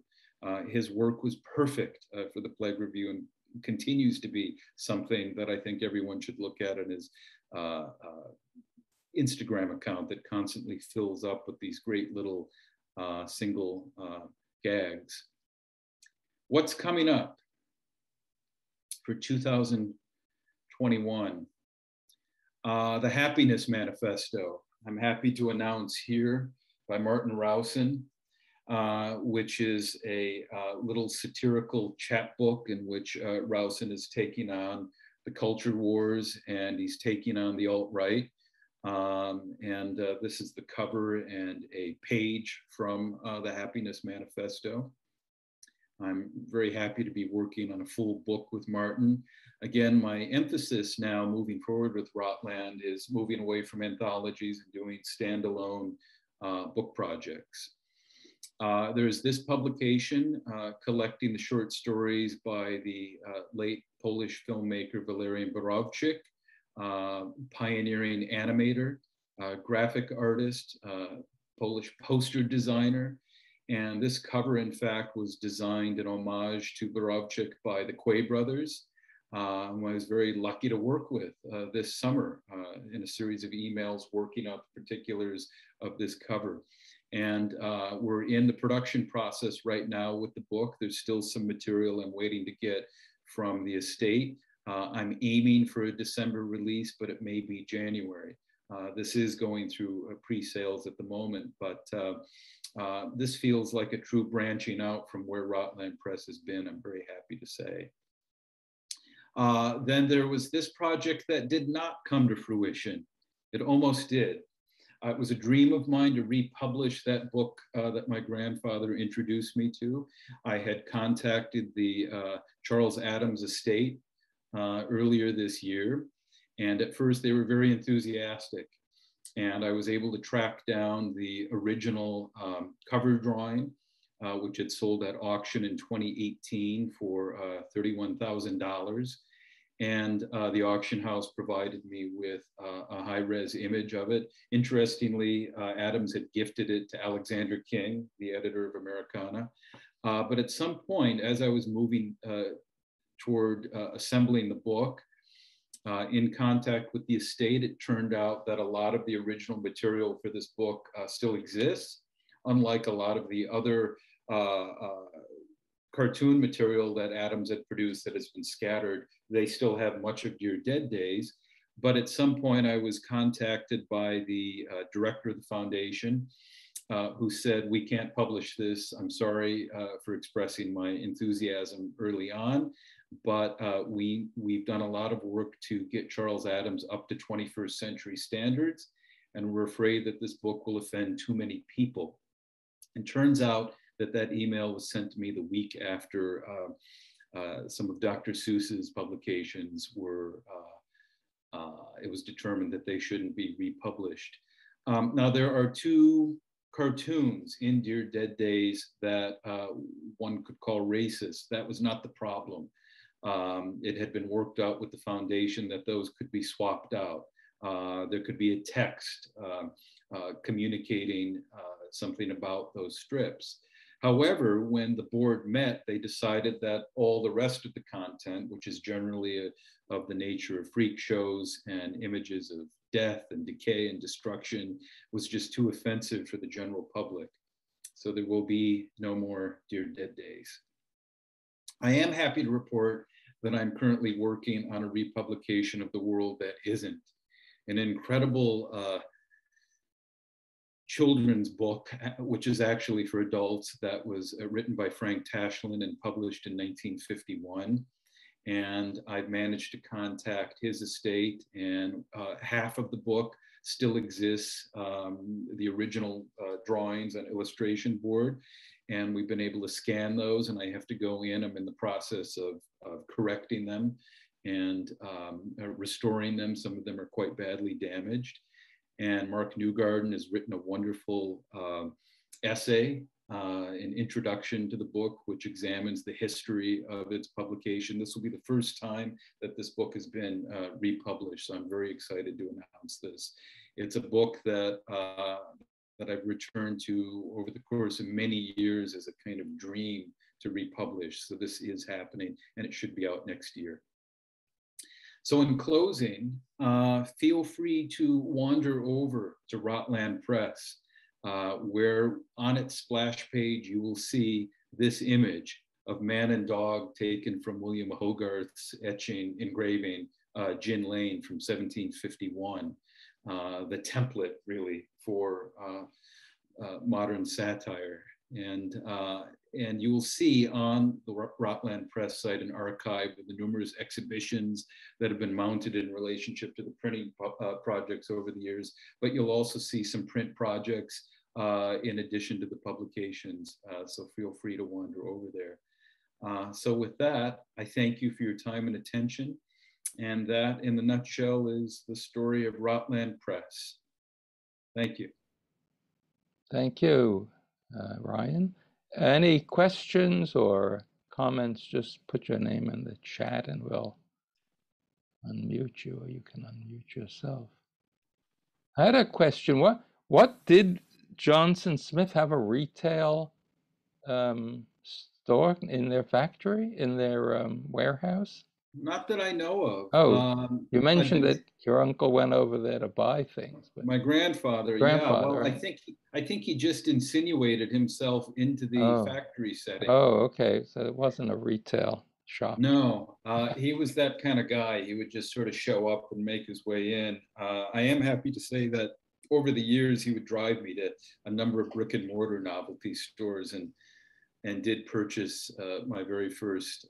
His work was perfect for the Plague Review and continues to be something that I think everyone should look at in his Instagram account that constantly fills up with these great little single gags. What's coming up for 2021? The Happiness Manifesto, I'm happy to announce here, by Martin Rowson, which is a little satirical chapbook in which Rowson is taking on the culture wars and he's taking on the alt-right. This is the cover and a page from the Happiness Manifesto. I'm very happy to be working on a full book with Martin. Again, my emphasis now moving forward with Rotland is moving away from anthologies and doing standalone book projects. There's this publication collecting the short stories by the late Polish filmmaker Walerian Borowczyk, pioneering animator, graphic artist, Polish poster designer. And this cover, in fact, was designed in homage to Borowczyk by the Quay brothers, who I was very lucky to work with this summer in a series of emails working out the particulars of this cover. And we're in the production process right now with the book. There's still some material I'm waiting to get from the estate. I'm aiming for a December release, but it may be January. This is going through pre-sales at the moment, but this feels like a true branching out from where Rotland Press has been, I'm very happy to say. Then there was this project that did not come to fruition. It almost did. It was a dream of mine to republish that book that my grandfather introduced me to. I had contacted the Charles Adams estate earlier this year, and at first they were very enthusiastic. And I was able to track down the original cover drawing, which had sold at auction in 2018 for $31,000. And the auction house provided me with a high-res image of it. Interestingly, Adams had gifted it to Alexander King, the editor of Americana. But at some point, as I was moving toward assembling the book, in contact with the estate, it turned out that a lot of the original material for this book still exists, unlike a lot of the other cartoon material that Adams had produced that has been scattered. They still have much of Your Dead Days. But at some point, I was contacted by the director of the foundation, who said, we can't publish this. I'm sorry for expressing my enthusiasm early on, but we've done a lot of work to get Charles Adams up to 21st century standards, and we're afraid that this book will offend too many people. And turns out that that email was sent to me the week after Some of Dr. Seuss's publications were, it was determined that they shouldn't be republished. Now there are two cartoons in Dear Dead Days that one could call racist. That was not the problem. It had been worked out with the foundation that those could be swapped out. There could be a text communicating something about those strips. However, when the board met, they decided that all the rest of the content, which is generally of the nature of freak shows and images of death and decay and destruction, was just too offensive for the general public. So there will be no more Dear Dead Days. I am happy to report that I'm currently working on a republication of The World That Isn't, an incredible children's book, which is actually for adults, that was written by Frank Tashlin and published in 1951. And I've managed to contact his estate, and half of the book still exists, the original drawings and illustration board. And we've been able to scan those, and I have to go in. I'm in the process of correcting them and restoring them. Some of them are quite badly damaged. And Mark Newgarden has written a wonderful essay, an introduction to the book, which examines the history of its publication. This will be the first time that this book has been republished, so I'm very excited to announce this. It's a book that that I've returned to over the course of many years as a kind of dream to republish. So this is happening, and it should be out next year. So in closing, feel free to wander over to Rotland Press, where on its splash page, you will see this image of man and dog taken from William Hogarth's engraving, Gin Lane from 1751, the template really for modern satire. And you will see on the Rotland Press site an archive of the numerous exhibitions that have been mounted in relationship to the printing projects over the years, but you'll also see some print projects in addition to the publications, so feel free to wander over there. So with that, I thank you for your time and attention, and that in the nutshell is the story of Rotland Press. Thank you. Thank you, Ryan. Any questions or comments? Just put your name in the chat and we'll unmute you, or you can unmute yourself. I had a question. What did Johnson Smith have a retail store in their factory, in their warehouse? Not that I know of. Oh, you mentioned that your uncle went over there to buy things. But my grandfather, yeah. Well, right. I think he just insinuated himself into the factory setting. Oh, okay. So it wasn't a retail shop. No, he was that kind of guy. He would just sort of show up and make his way in. I am happy to say that over the years, he would drive me to a number of brick and mortar novelty stores and did purchase my very first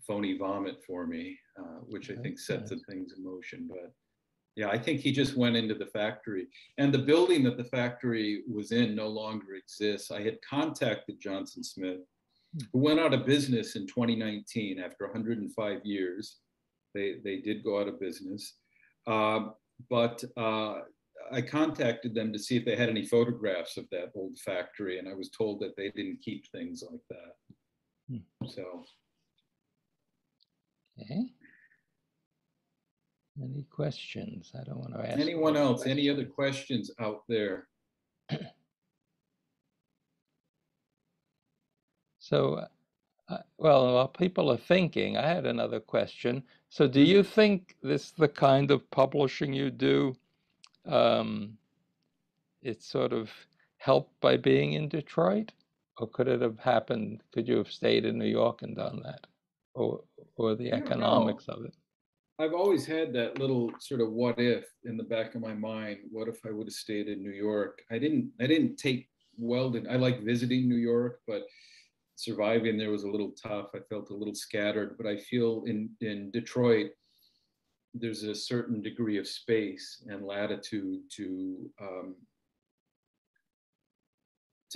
phony vomit for me, which I think set some things in motion. But yeah, I think he just went into the factory, and the building that the factory was in no longer exists. I had contacted Johnson Smith, who went out of business in 2019 after 105 years. They did go out of business, but I contacted them to see if they had any photographs of that old factory, and I was told that they didn't keep things like that. So. Okay. Any questions? I don't want to ask. Anyone else? Questions. Any other questions out there? So, well, while people are thinking, I had another question. So do you think this, the kind of publishing you do, it's sort of helped by being in Detroit? Or could it have happened, could you have stayed in New York and done that? Or the economics of it? I've always had that little sort of what if in the back of my mind. What if I would have stayed in New York? I didn't take Weldon. I like visiting New York, but surviving there was a little tough. I felt a little scattered, but I feel in Detroit, there's a certain degree of space and latitude to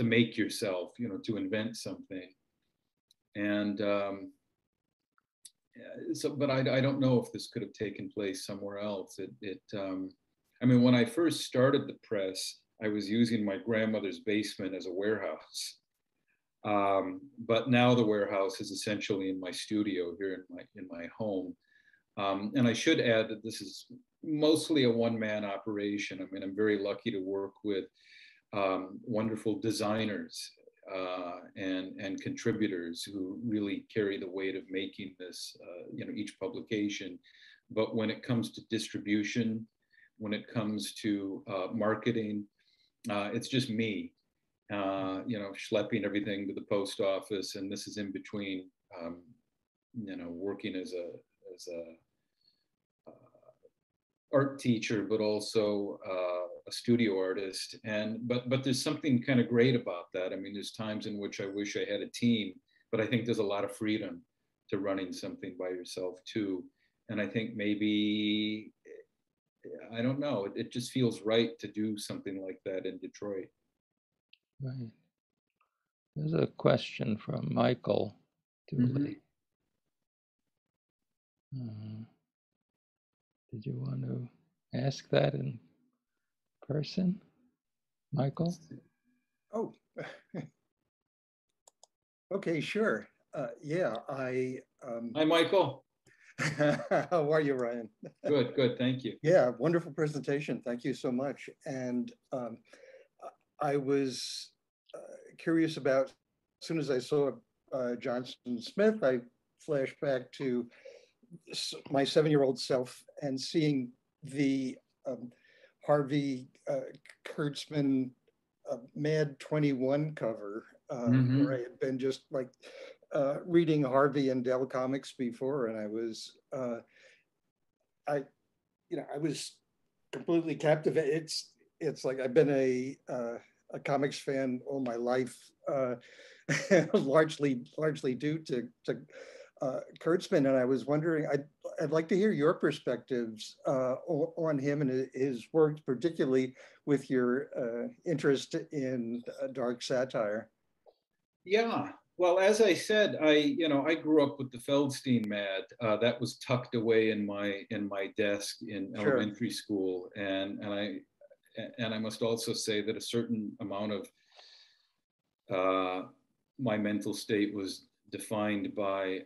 make yourself, to invent something. And So, but I don't know if this could have taken place somewhere else. I mean, when I first started the press, I was using my grandmother's basement as a warehouse. But now the warehouse is essentially in my studio here in my home. And I should add that this is mostly a one-man operation. I mean, I'm very lucky to work with wonderful designers and contributors who really carry the weight of making this, each publication. But when it comes to distribution, when it comes to marketing, it's just me, schlepping everything to the post office. And this is in between, working as a art teacher, but also a studio artist. But there's something kind of great about that. I mean, there's times in which I wish I had a team, but I think there's a lot of freedom to running something by yourself too. And I think maybe, I don't know, it just feels right to do something like that in Detroit. Right. There's a question from Michael Dooley. Did you want to ask that in person, Michael? Oh, okay, sure. Yeah, Hi, Michael. How are you, Ryan? Good, good, thank you. Yeah, wonderful presentation. Thank you so much. And I was curious about, as soon as I saw Johnson Smith, I flashed back to my 7-year-old self and seeing the Harvey Kurtzman Mad 21 cover, where I had been just like reading Harvey and Dell comics before, and I was completely captivated. It's like I've been a comics fan all my life, largely due to Kurtzman, and I was wondering, I'd like to hear your perspectives on him and his work, particularly with your interest in dark satire. Yeah, well, as I said, I grew up with the Feldstein Mad. That was tucked away in my desk in elementary school, and I must also say that a certain amount of my mental state was defined by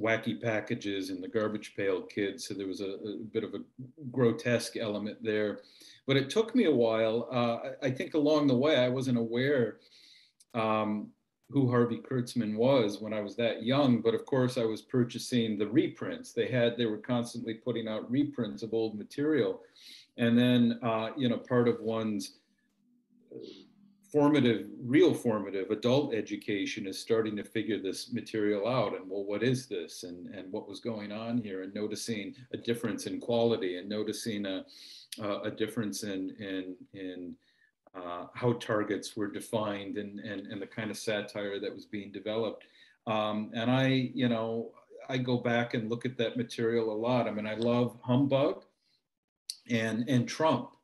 wacky packages and the Garbage Pail Kids. So there was a bit of a grotesque element there. But it took me a while. I think along the way, I wasn't aware who Harvey Kurtzman was when I was that young. But of course, I was purchasing the reprints. They were constantly putting out reprints of old material. And then, part of one's real formative adult education is starting to figure this material out, and well, what is this, and what was going on here, and noticing a difference in quality, and noticing a difference in how targets were defined, and the kind of satire that was being developed. And I go back and look at that material a lot. I mean, I love humbug and Trump.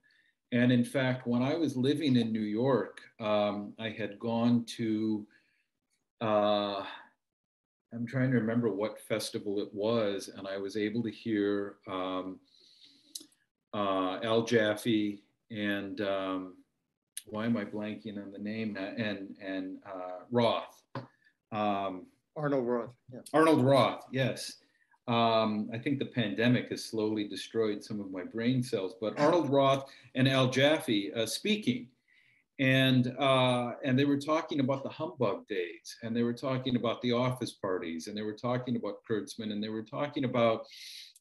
And in fact, when I was living in New York, I had gone to, I'm trying to remember what festival it was, and I was able to hear Al Jaffe and why am I blanking on the name now? And Roth. Arnold Roth. Yeah. Arnold Roth, yes. I think the pandemic has slowly destroyed some of my brain cells, but Arnold Roth and Al Jaffe speaking, and they were talking about the humbug days, and they were talking about the office parties, and they were talking about Kurtzman, and they were talking about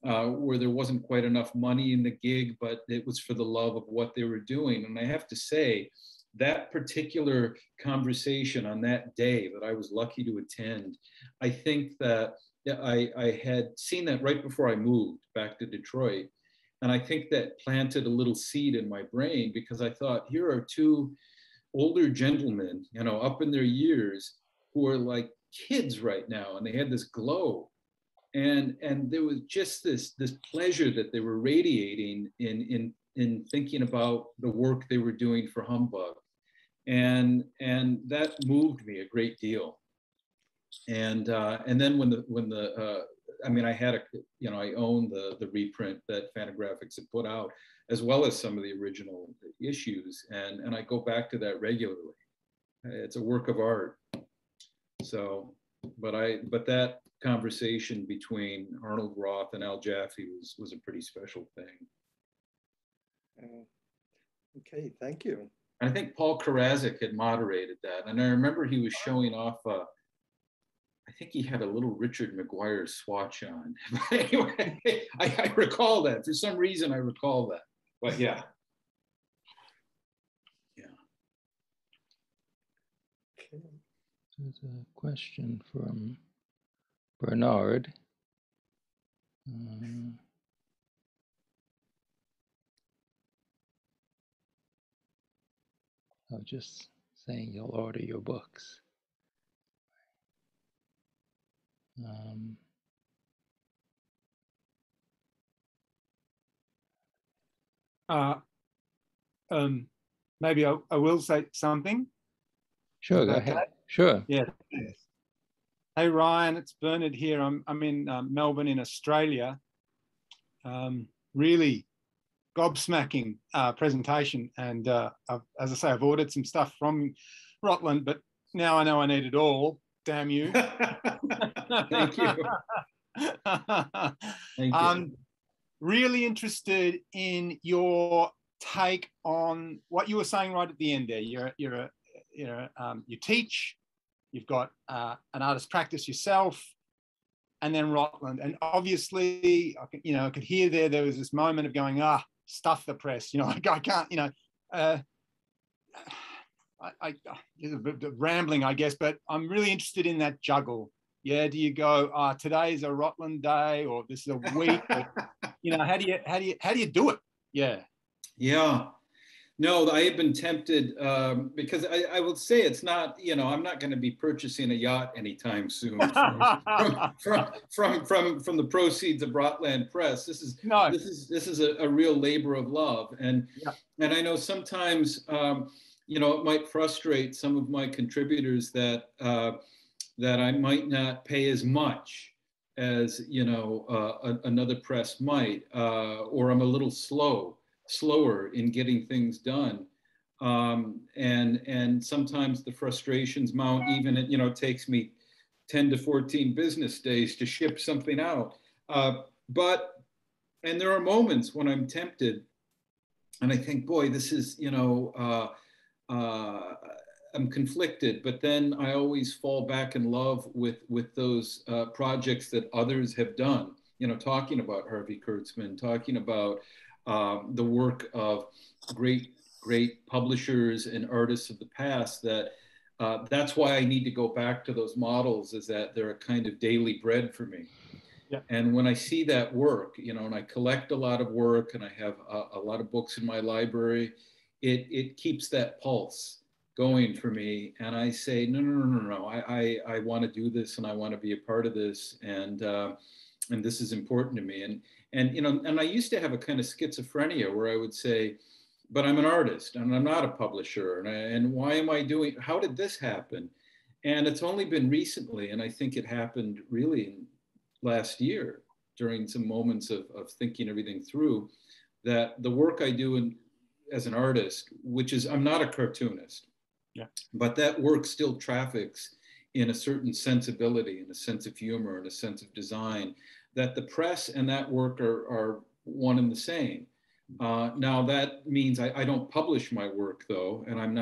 where there wasn't quite enough money in the gig, but it was for the love of what they were doing. And I have to say, that particular conversation on that day that I was lucky to attend, I think that I had seen that right before I moved back to Detroit. And I think that planted a little seed in my brain, because I thought, here are two older gentlemen, up in their years, who are like kids right now. And they had this glow. And there was just this pleasure that they were radiating in thinking about the work they were doing for humbug. And that moved me a great deal. And then when the I mean, I had a, you know, I own the reprint that Fantagraphics had put out, as well as some of the original issues, and I go back to that regularly. It's a work of art. So, but that conversation between Arnold Roth and Al Jaffe was a pretty special thing. Okay, thank you. I think Paul Karazic had moderated that, and I remember he was showing off. I think he had a little Richard McGuire swatch on. But anyway, I recall that. For some reason, I recall that. But yeah. Okay. There's a question from Bernard. I'm just saying you'll order your books. Maybe I will say something. Sure, go ahead. Sure. Yeah. Hey Ryan, it's Bernard here. I'm in Melbourne in Australia. Really gobsmacking presentation, and as I say, I've ordered some stuff from Rotland, but now I know I need it all. Damn you! Thank you. Thank you. Really interested in your take on what you were saying right at the end there. You teach, you've got an artist practice yourself, and then Rotland. And obviously, I could hear there was this moment of going, stuff the press. I can't. It's a bit rambling, I guess, but I'm really interested in that juggle. Yeah, do you go, today's a Rotland day, or this is a week? Or, how do you do it? Yeah. Yeah. No, I have been tempted because I will say it's not, I'm not going to be purchasing a yacht anytime soon from the proceeds of Rotland Press. This is a real labor of love, and I know sometimes it might frustrate some of my contributors that I might not pay as much as another press might, or I'm a little slower in getting things done, and sometimes the frustrations mount. Even it takes me 10 to 14 business days to ship something out, and there are moments when I'm tempted and I think, boy, this is I'm conflicted, but then I always fall back in love with those projects that others have done, talking about Harvey Kurtzman, talking about the work of great publishers and artists of the past. That's why I need to go back to those models, is that they're a kind of daily bread for me. Yeah. And when I see that work, and I collect a lot of work, and I have a lot of books in my library, it keeps that pulse going for me. And I say, no, I want to do this, and I want to be a part of this, and this is important to me. And I used to have a kind of schizophrenia where I would say, but I'm an artist and I'm not a publisher, and why am I doing? How did this happen? And it's only been recently, and I think it happened really in last year during some moments of thinking everything through, that the work I do as an artist, which is, I'm not a cartoonist, but that work still traffics in a certain sensibility and a sense of humor and a sense of design, that the press and that work are one and the same. Now that means I don't publish my work though, and I'm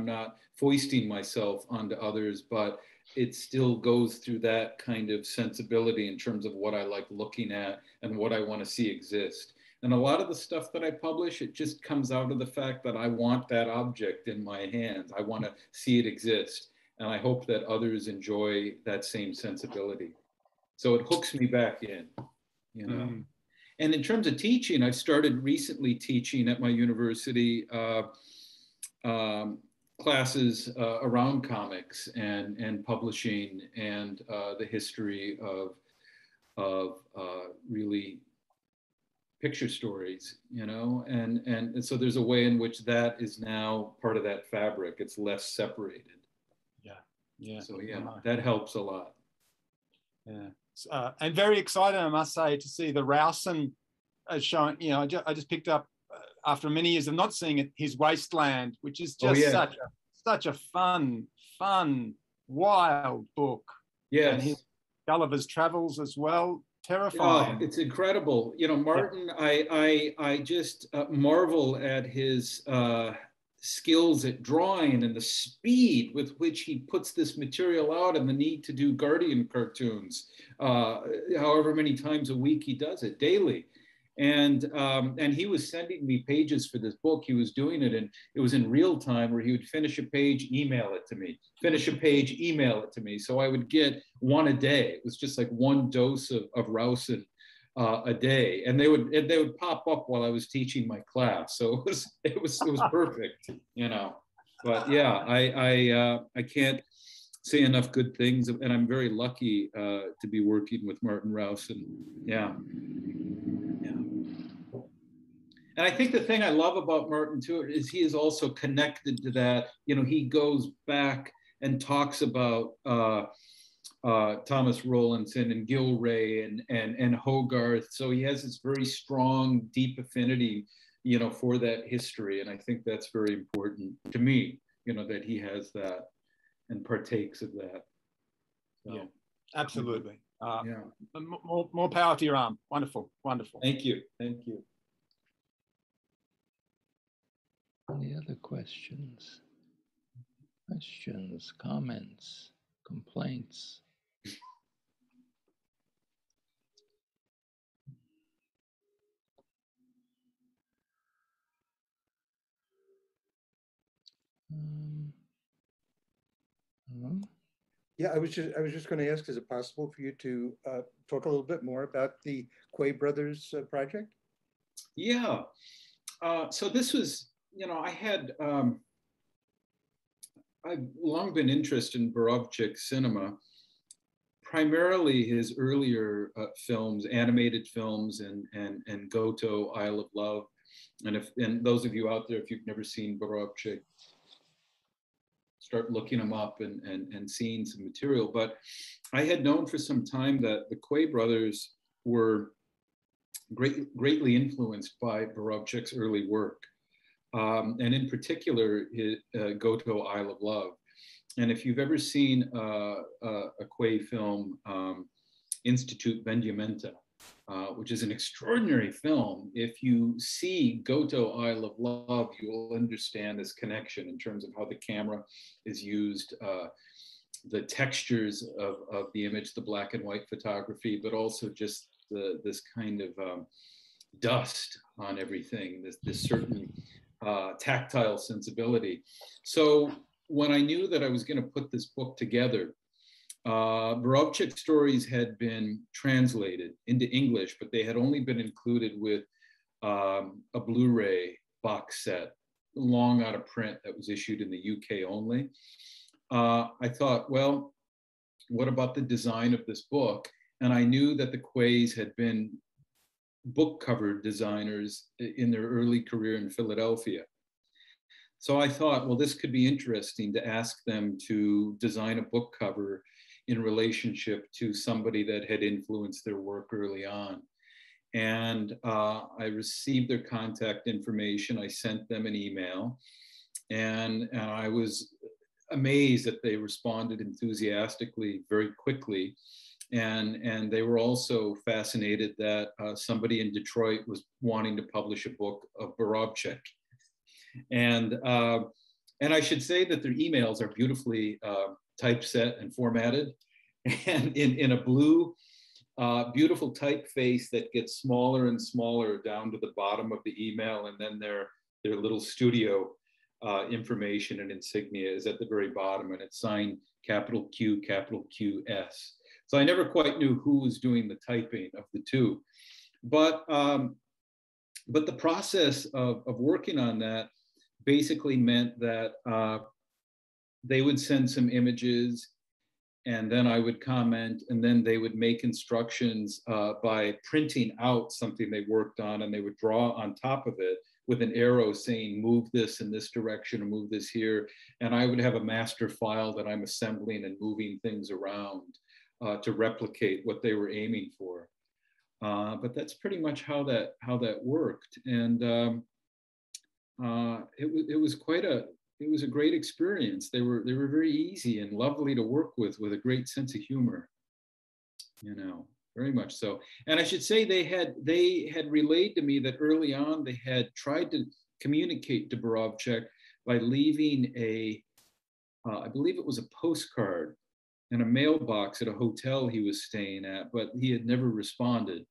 not foisting myself onto others, but it still goes through that kind of sensibility in terms of what I like looking at and what I want to see exist. And a lot of the stuff that I publish, it just comes out of the fact that I want that object in my hands. I want to see it exist. And I hope that others enjoy that same sensibility. So it hooks me back in, And in terms of teaching, I've started recently teaching at my university classes around comics and publishing and the history of really picture stories, and so there's a way in which that is now part of that fabric. It's less separated. Yeah. So that helps a lot. Yeah. And very excited, I must say, to see the Rowson showing. You know, I just picked up after many years of not seeing it, his Wasteland, which is just such a fun, wild book. Yes. And his Gulliver's Travels as well. Terrifying. Oh, it's incredible. You know, Martin, I just marvel at his skills at drawing and the speed with which he puts this material out, and the need to do Guardian cartoons, however many times a week he does it, daily. And he was sending me pages for this book. He was doing it, and it was in real time, where he would finish a page, email it to me, finish a page, email it to me. So I would get one a day. It was just like one dose of Rowson a day, and they would pop up while I was teaching my class. So it was perfect, you know. But yeah, I can't say enough good things, and I'm very lucky to be working with Martin Rowson. Yeah. And I think the thing I love about Martin too is he is also connected to that. You know, he goes back and talks about Thomas Rowlandson and Gilray and Hogarth. So he has this very strong, deep affinity, you know, for that history. And I think that's very important to me, you know, that he has that and partakes of that. So, yeah, absolutely. Yeah. More power to your arm. Wonderful, wonderful. Thank you. Thank you. Any other questions? Questions, comments, complaints? Yeah, I was just going to ask, is it possible for you to talk a little bit more about the Quay Brothers project? Yeah. So this was, you know, I've long been interested in Borovchik's cinema, primarily his earlier films, animated films, and Goto, Isle of Love. And those of you out there, if you've never seen Borovchik, start looking them up and seeing some material. But I had known for some time that the Quay brothers were greatly influenced by Borovchik's early work. And in particular, his, Goto, Isle of Love. And if you've ever seen a Quay film, Institute Bendiamenta, which is an extraordinary film, if you see Goto, Isle of Love, you will understand this connection in terms of how the camera is used, the textures of the image, the black and white photography, but also just this kind of dust on everything, this certain tactile sensibility. So when I knew that I was going to put this book together, Borovchik stories had been translated into English, but they had only been included with a Blu-ray box set, long out of print, that was issued in the UK only. I thought, well, what about the design of this book? And I knew that the Quays had been book cover designers in their early career in Philadelphia. So I thought, well, this could be interesting to ask them to design a book cover in relationship to somebody that had influenced their work early on. And I received their contact information. I sent them an email, and I was amazed that they responded enthusiastically very quickly. And they were also fascinated that somebody in Detroit was wanting to publish a book of Borovchik. And I should say that their emails are beautifully typeset and formatted, and in a blue, beautiful typeface that gets smaller and smaller down to the bottom of the email, and then their little studio information and insignia is at the very bottom, and it's signed capital Q, capital QS. So I never quite knew who was doing the typing of the two, but the process of working on that basically meant that they would send some images, and then I would comment, and then they would make instructions by printing out something they worked on, and they would draw on top of it with an arrow saying, move this in this direction, or move this here. And I would have a master file that I'm assembling and moving things around. to replicate what they were aiming for. But that's pretty much how that worked, and it was a great experience. They were very easy and lovely to work with a great sense of humor, very much so. And I should say they had relayed to me that early on they had tried to communicate to Borovchik by leaving I believe it was a postcard in a mailbox at a hotel he was staying at, but he had never responded.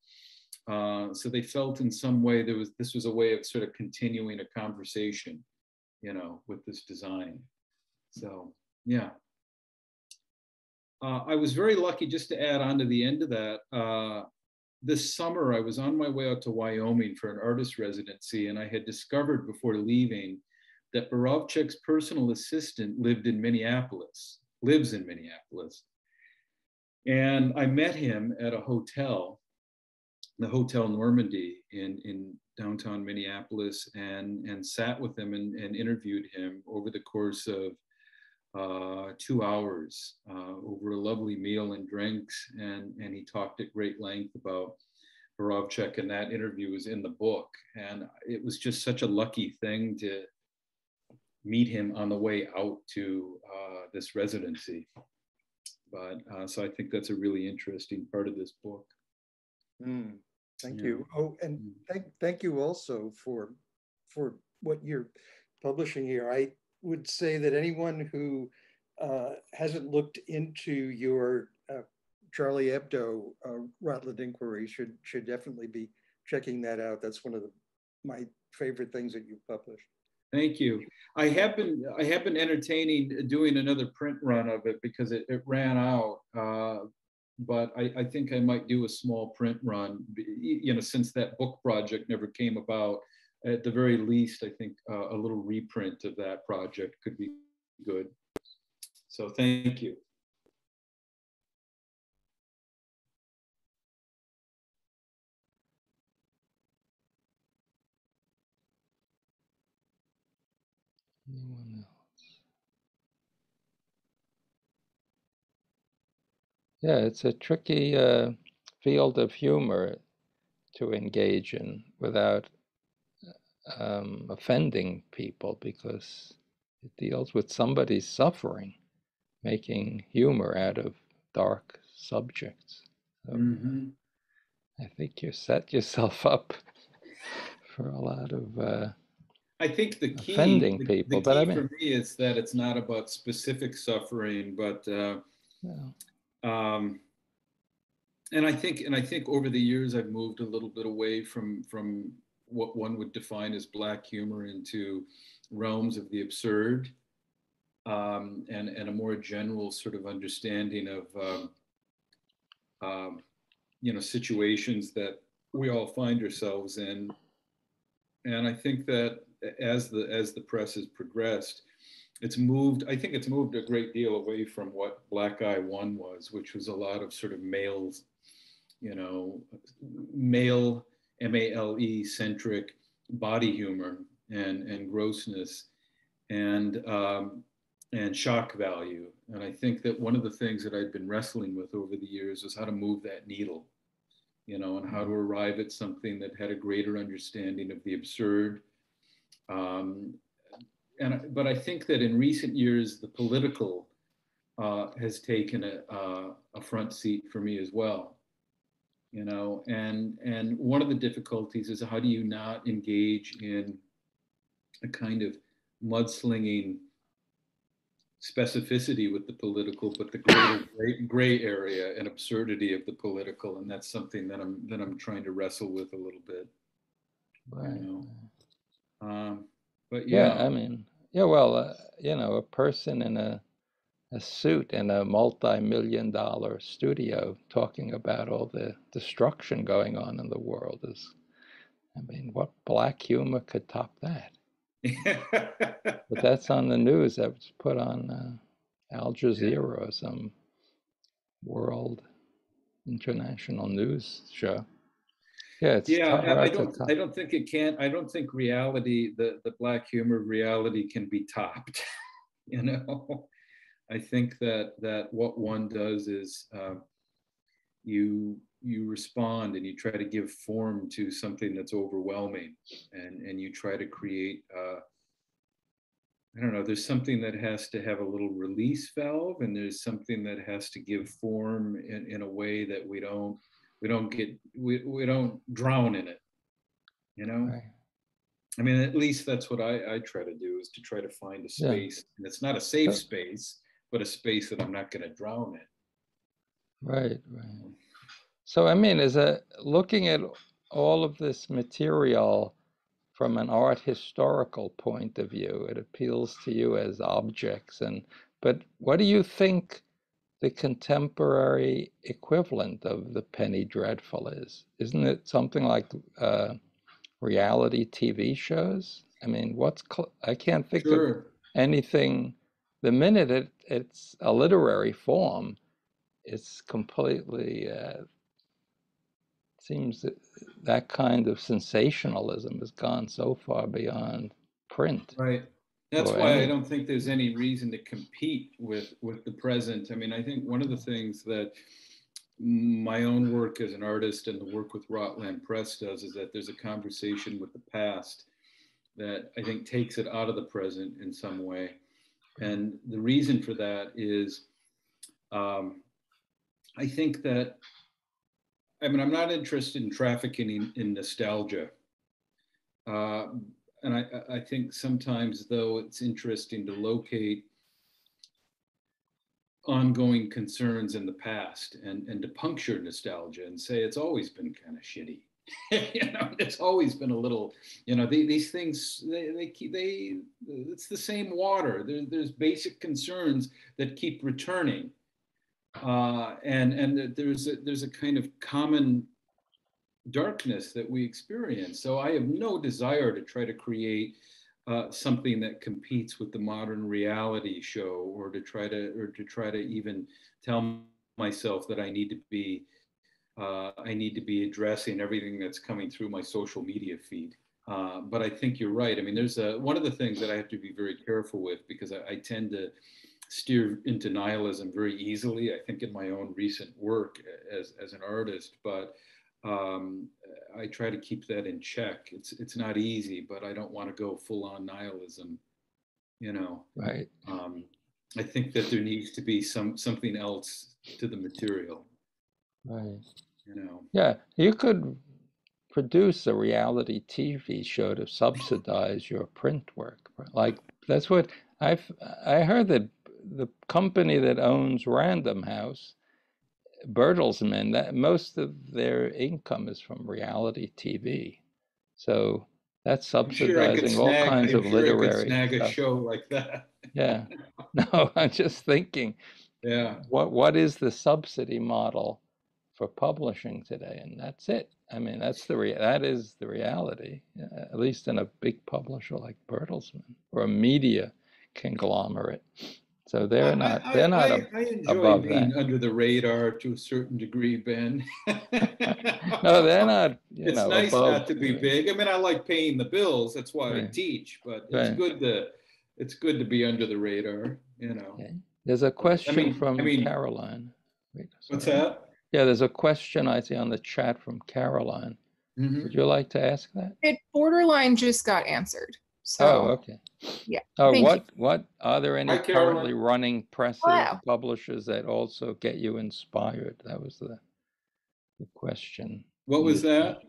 So they felt in some way this was a way of sort of continuing a conversation, with this design. So, yeah. I was very lucky, just to add on to the end of that, this summer I was on my way out to Wyoming for an artist residency, and I had discovered before leaving that Borovchik's personal assistant lives in Minneapolis. And I met him at a hotel, the Hotel Normandy in downtown Minneapolis, and sat with him and interviewed him over the course of 2 hours over a lovely meal and drinks. And he talked at great length about Borovchik, and that interview is in the book. And it was just such a lucky thing to meet him on the way out to this residency. But so I think that's a really interesting part of this book. Thank you. Oh, and thank you also for what you're publishing here. I would say that anyone who hasn't looked into your Charlie Hebdo Rotland inquiry should definitely be checking that out. That's one of my favorite things that you've published. Thank you. I have been entertaining doing another print run of it because it ran out. But I think I might do a small print run, since that book project never came about. At the very least, I think a little reprint of that project could be good. So thank you. Anyone else? Yeah, it's a tricky field of humor to engage in without offending people, because it deals with somebody's suffering, making humor out of dark subjects. So I think you set yourself up for a lot of I think the key, offending people. But I mean, for me is that it's not about specific suffering, but and I think over the years I've moved a little bit away from what one would define as Black humor into realms of the absurd, and a more general sort of understanding of situations that we all find ourselves in. And I think that as the press has progressed, it's moved a great deal away from what Black Eye One was, which was a lot of sort of male MALE centric body humor and grossness and shock value. And I think that one of the things that I'd been wrestling with over the years was how to move that needle, and how to arrive at something that had a greater understanding of the absurd. But I think that in recent years, the political has taken a front seat for me as well. And one of the difficulties is, how do you not engage in a kind of mudslinging specificity with the political, but the gray area and absurdity of the political, and that's something that I'm trying to wrestle with a little bit. Right. But yeah, I mean, well, a person in a suit in a multi-million-dollar studio talking about all the destruction going on in the world is, what Black humor could top that? But that's on the news. That was put on Al Jazeera or some world international news show. Yeah, it's I don't think it can. I don't think reality, the Black humor reality, can be topped. I think that what one does is you respond and you try to give form to something that's overwhelming, and you try to create, I don't know, there's something that has to have a little release valve, and there's something that has to give form in a way that we don't drown in it, you know? Right. I mean, at least that's what I try to do, is to try to find a Yeah. space, and it's not a safe space, but a space that I'm not going to drown in. Right, right. So, I mean, looking at all of this material from an art historical point of view, it appeals to you as objects, but what do you think the contemporary equivalent of the penny dreadful is? Isn't it something like reality TV shows? I mean, I can't think of Sure. anything. The minute it's a literary form, it's completely seems that kind of sensationalism has gone so far beyond print. Right. That's or why I any. don't think there's any reason to compete with the present. I mean, I think one of the things that my own work as an artist and the work with Rotland Press does is that there's a conversation with the past that I think takes it out of the present in some way. And the reason for that is, I think that, I mean, I'm not interested in trafficking in nostalgia. And I think sometimes, though, it's interesting to locate ongoing concerns in the past and to puncture nostalgia and say it's always been kind of shitty. It's always been a little, these things, it's the same water. There's basic concerns that keep returning. And there's a kind of common darkness that we experience. So I have no desire to try to create something that competes with the modern reality show, or to try to even tell myself that I need to be addressing everything that's coming through my social media feed. But I think you're right. I mean, there's one of the things that I have to be very careful with, because I tend to steer into nihilism very easily, I think, in my own recent work as an artist. But I try to keep that in check. It's not easy, but I don't want to go full on nihilism, Right. I think that there needs to be something else to the material. Right. Yeah, you could produce a reality TV show to subsidize your print work. Like, that's what I heard, that the company that owns Random House, Bertelsmann, that most of their income is from reality TV. So that's subsidizing all kinds of literary I could snag a stuff. show like that. Yeah. No, I'm just thinking, yeah, what is the subsidy model for publishing today? And that's it. I mean, that is the reality, at least in a big publisher like Bertelsmann, or a media conglomerate. So they're not I enjoy above being that. under the radar to a certain degree, Ben. No, they're not. It's nice above, not to be big. I mean, I like paying the bills. That's why I Right. teach. But Right. it's good to be under the radar. Okay. There's a question from Caroline. Wait, what's that? Yeah, there's a question I see on the chat from Caroline. Mm-hmm. Would you like to ask that? It borderline just got answered. So, oh, okay. Yeah. Oh, what are there any currently running presses, Wow. publishers that also get you inspired? That was the question. What was that?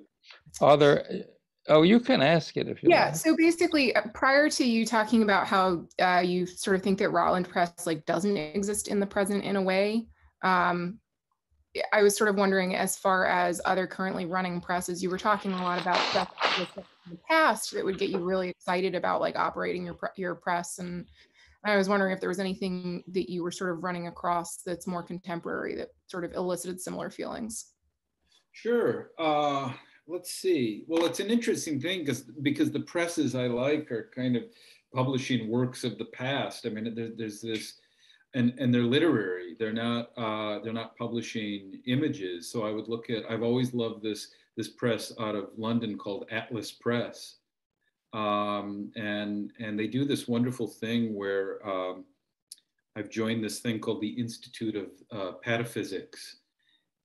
Are there? Oh, you can ask it if you like. So basically, prior to you talking about how you sort of think that Rotland Press doesn't exist in the present in a way, I was sort of wondering, as far as other currently running presses, you were talking a lot about stuff in the past that would get you really excited about operating your press, and I was wondering if there was anything that you were sort of running across that's more contemporary that sort of elicited similar feelings. Sure. Let's see. Well, it's an interesting thing because the presses I like are kind of publishing works of the past. I mean, there's this, and they're literary. They're not publishing images. So I would look at. I've always loved this press out of London called Atlas Press, and they do this wonderful thing where I've joined this thing called the Institute of Pataphysics.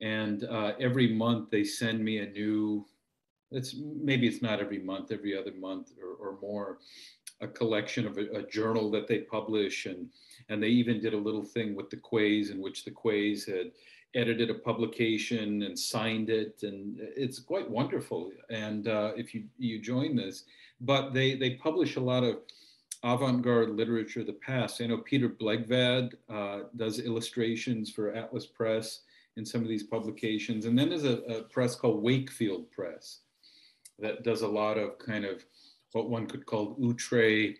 And every month they send me a new, maybe it's not every month, every other month or more, a collection of a journal that they publish. And they even did a little thing with the Quays, in which the Quays had edited a publication and signed it. And it's quite wonderful. And if you join this, but they publish a lot of avant-garde literature of the past. I know Peter Blegvad does illustrations for Atlas Press in some of these publications. And then there's a press called Wakefield Press that does a lot of kind of what one could call outre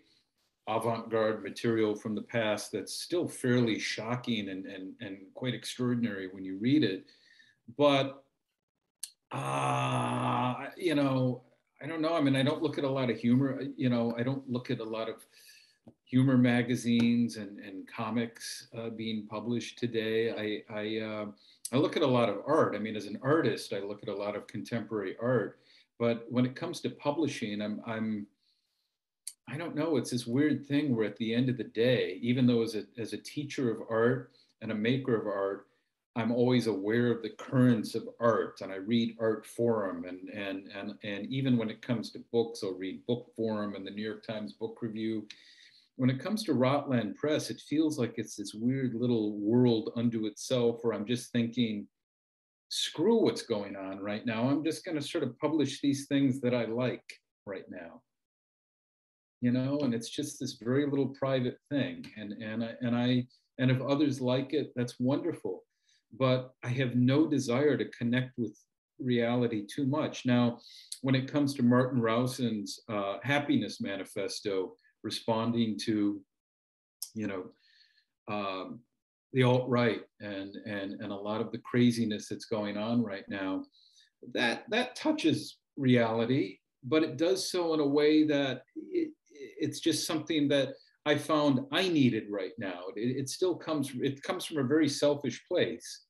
avant-garde material from the past that's still fairly shocking and quite extraordinary when you read it. But, you know, I don't know. I mean, I don't look at a lot of humor, you know, I don't look at a lot of humor magazines and comics being published today. I look at a lot of art. I mean, as an artist, I look at a lot of contemporary art. But when it comes to publishing, I don't know, it's this weird thing where at the end of the day, even though as a teacher of art and a maker of art, I'm always aware of the currents of art, and I read Art Forum, and even when it comes to books, I'll read Book Forum and the New York Times Book Review. When it comes to Rotland Press, it feels like it's this weird little world unto itself where I'm just thinking, screw what's going on right now. I'm just going to sort of publish these things that I like right now, you know, and it's just this very little private thing. And if others like it, that's wonderful. But I have no desire to connect with reality too much. Now, when it comes to Martin Rowson's Happiness Manifesto, responding to, you know, the alt-right and a lot of the craziness that's going on right now, that touches reality, but it does so in a way that it's just something that I found I needed right now. It still comes from a very selfish place,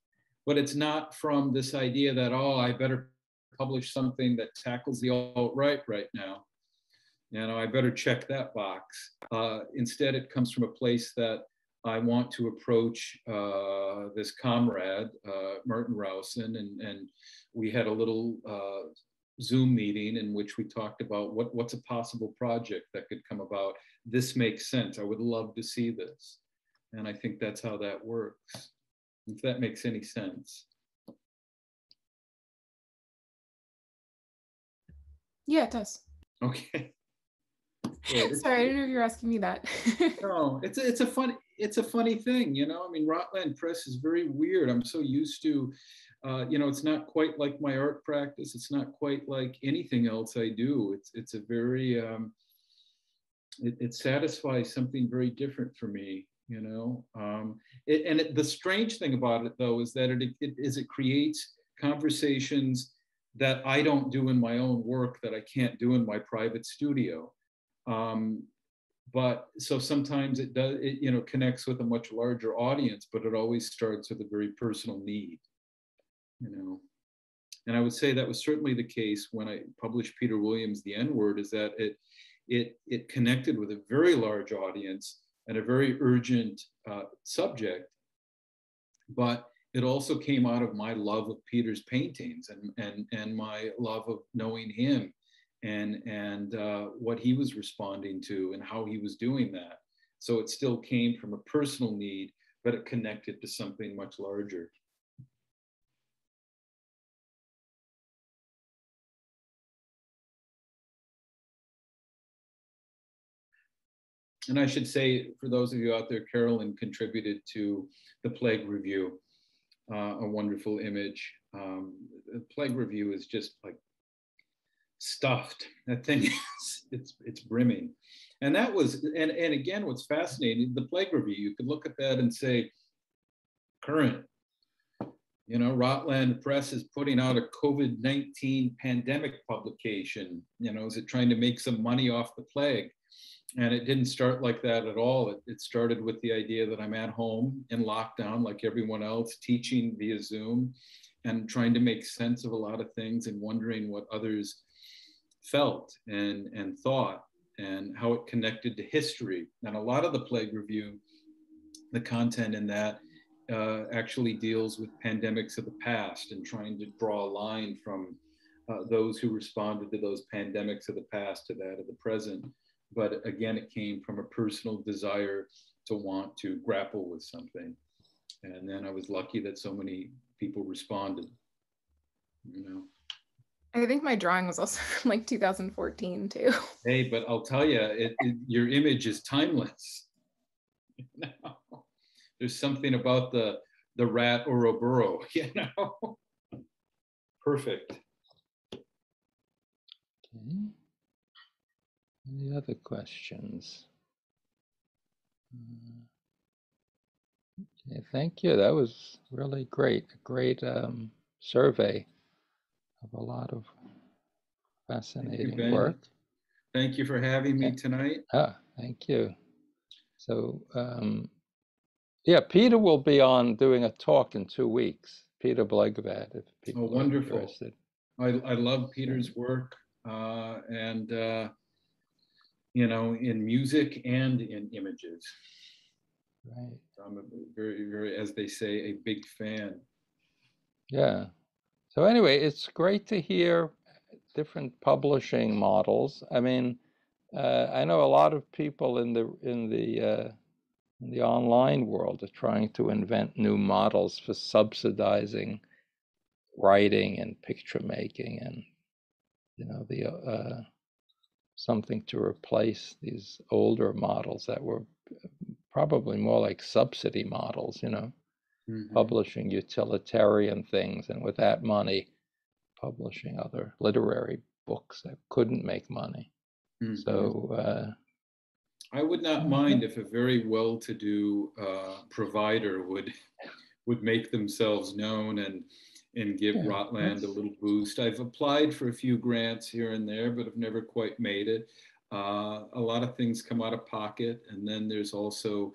but it's not from this idea that, oh, I better publish something that tackles the alt-right right now. You know, I better check that box. Instead, it comes from a place that I want to approach this comrade, Martin Rowson, and we had a little Zoom meeting in which we talked about what's a possible project that could come about. This makes sense. I would love to see this. And I think that's how that works, if that makes any sense. Yeah, it does. Okay. Sorry, I didn't know if you were asking me that. No, it's a funny thing, you know. I mean, Rotland Press is very weird. I'm so used to, you know, it's not quite like my art practice. It's not quite like anything else I do. It's a very, it satisfies something very different for me, you know. The strange thing about it, though, is that it creates conversations that I don't do in my own work that I can't do in my private studio. But so sometimes it you know, connects with a much larger audience, but it always starts with a very personal need, you know. And I would say that was certainly the case when I published Peter Williams' The N-Word, is that it connected with a very large audience and a very urgent subject, but it also came out of my love of Peter's paintings and my love of knowing him and what he was responding to and how he was doing that. So it still came from a personal need, but it connected to something much larger. And I should say, for those of you out there, Carolyn contributed to the Plague Review, a wonderful image. The Plague Review is just like stuffed. That thing is, it's brimming. And that was, and again, what's fascinating, the Plague Review, you could look at that and say, current. You know, Rotland Press is putting out a COVID-19 pandemic publication. You know, is it trying to make some money off the plague? And it didn't start like that at all. It started with the idea that I'm at home in lockdown, like everyone else, teaching via Zoom and trying to make sense of a lot of things and wondering what others felt and thought and how it connected to history. And a lot of the Plague Review, the content in that actually deals with pandemics of the past and trying to draw a line from those who responded to those pandemics of the past to that of the present. But again, it came from a personal desire to want to grapple with something. And then I was lucky that so many people responded, you know. I think my drawing was also from like 2014 too. Hey, but I'll tell you, your image is timeless. You know? There's something about the rat Ouroboros, you know. Perfect. Okay. Any other questions? Okay, thank you. That was really great. A great survey of a lot of fascinating work. Thank you for having me tonight. Thank you. So, yeah, Peter will be on doing a talk in 2 weeks. Peter Blegvad, if people are interested. I love Peter's work, and you know, in music and in images. Right. I'm a very, very, as they say, a big fan. Yeah. So anyway, it's great to hear different publishing models. I mean, I know a lot of people in the online world are trying to invent new models for subsidizing writing and picture making, and you know, the something to replace these older models that were probably more like subsidy models, you know, publishing utilitarian things, and with that money, publishing other literary books that couldn't make money. So I would not mind if a very well-to-do provider would make themselves known and give Rotland a little boost. I've applied for a few grants here and there, but have never quite made it. A lot of things come out of pocket, and then there's also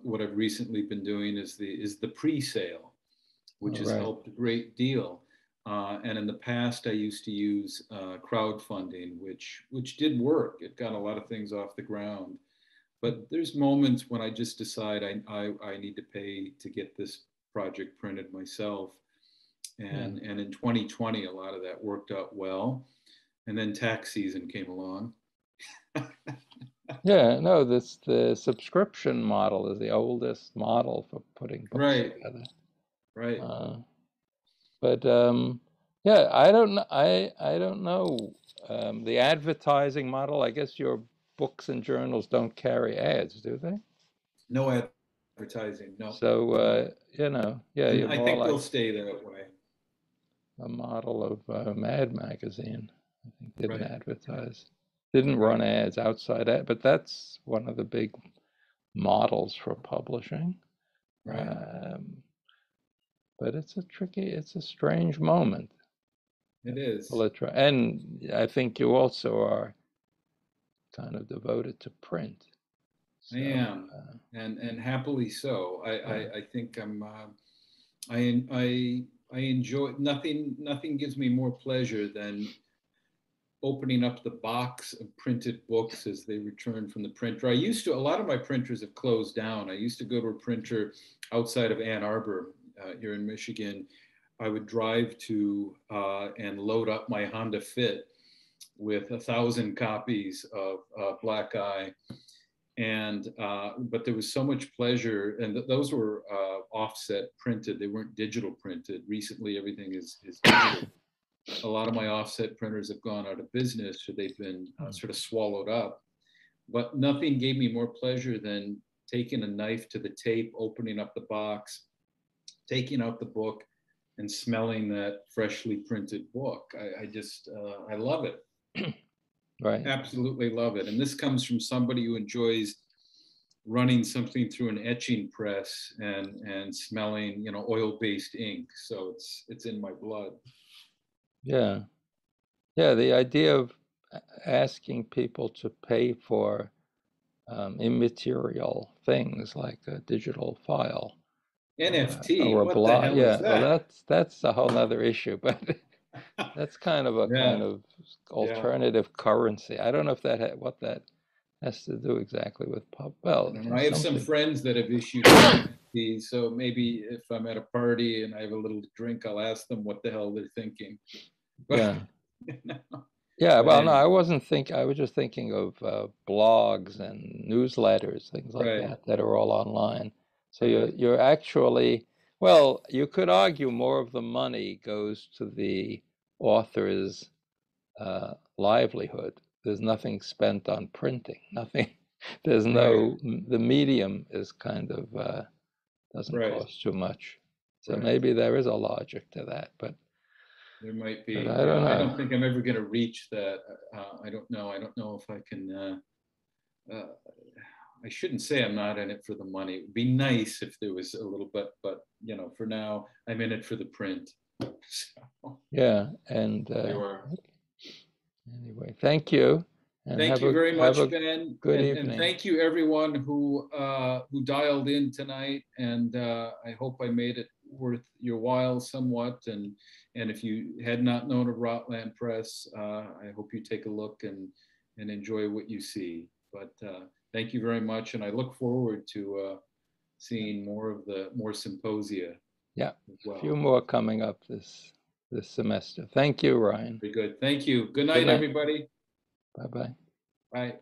what I've recently been doing is the pre-sale, which has helped a great deal. And in the past, I used to use crowdfunding, which did work. It got a lot of things off the ground. But there's moments when I just decide I need to pay to get this project printed myself. And in 2020, a lot of that worked out well. And then tax season came along. Yeah, no, the subscription model is the oldest model for putting books together. Right. But yeah, I don't know the advertising model. I guess your books and journals don't carry ads, do they? No advertising, no. So you know, yeah, and I think they'll stay that way. A model of Mad Magazine, I think, didn't advertise, didn't run ads outside ad, but that's one of the big models for publishing. But it's a strange moment. It is. And I think you also are kind of devoted to print. So, I am, and happily so. I think I enjoy, nothing gives me more pleasure than opening up the box of printed books as they return from the printer. A lot of my printers have closed down. I used to go to a printer outside of Ann Arbor here in Michigan. I would drive to and load up my Honda Fit with 1,000 copies of Black Eye. And but there was so much pleasure, and those were offset printed. They weren't digital printed. Recently, everything is digital. A lot of my offset printers have gone out of business, so they've been sort of swallowed up. But nothing gave me more pleasure than taking a knife to the tape, opening up the box, taking out the book, and smelling that freshly printed book. I just I love it. Right. Absolutely love it. And this comes from somebody who enjoys running something through an etching press and smelling, you know, oil-based ink. So it's in my blood. Yeah. Yeah, the idea of asking people to pay for immaterial things like a digital file. NFT, or a what blog. the hell Yeah, is that? well, that's a whole other issue, but that's kind of a kind of alternative currency. I don't know if what that has to do exactly with pub. Well, And I have some something. friends that have issued these, so maybe if I'm at a party and I have a little drink, I'll ask them what the hell they're thinking. But, Yeah. you know, Yeah, well, no, anyway. I wasn't thinking. I was just thinking of blogs and newsletters, things like Right. that are all online. So Right. you're actually, well, you could argue more of the money goes to the author's livelihood. There's nothing spent on printing. Nothing. There's no. The medium is kind of doesn't Right. cost too much. So Right. maybe there is a logic to that, but There might be. I don't I know. don't think I'm ever going to reach that. I don't know. I don't know if I can. I shouldn't say I'm not in it for the money. It would be nice if there was a little bit, but you know, for now, I'm in it for the print. So, Yeah, and you are. anyway, thank you, and Thank have you very have much, a Ben, good and evening. thank you everyone who dialed in tonight. And I hope I made it worth your while somewhat. And if you had not known of Rotland Press, I hope you take a look and enjoy what you see. But thank you very much, and I look forward to seeing more symposia. Yeah, well. a few more coming up this semester. Thank you, Ryan. Very good. Thank you. Good night, night. everybody. Bye-bye. Bye.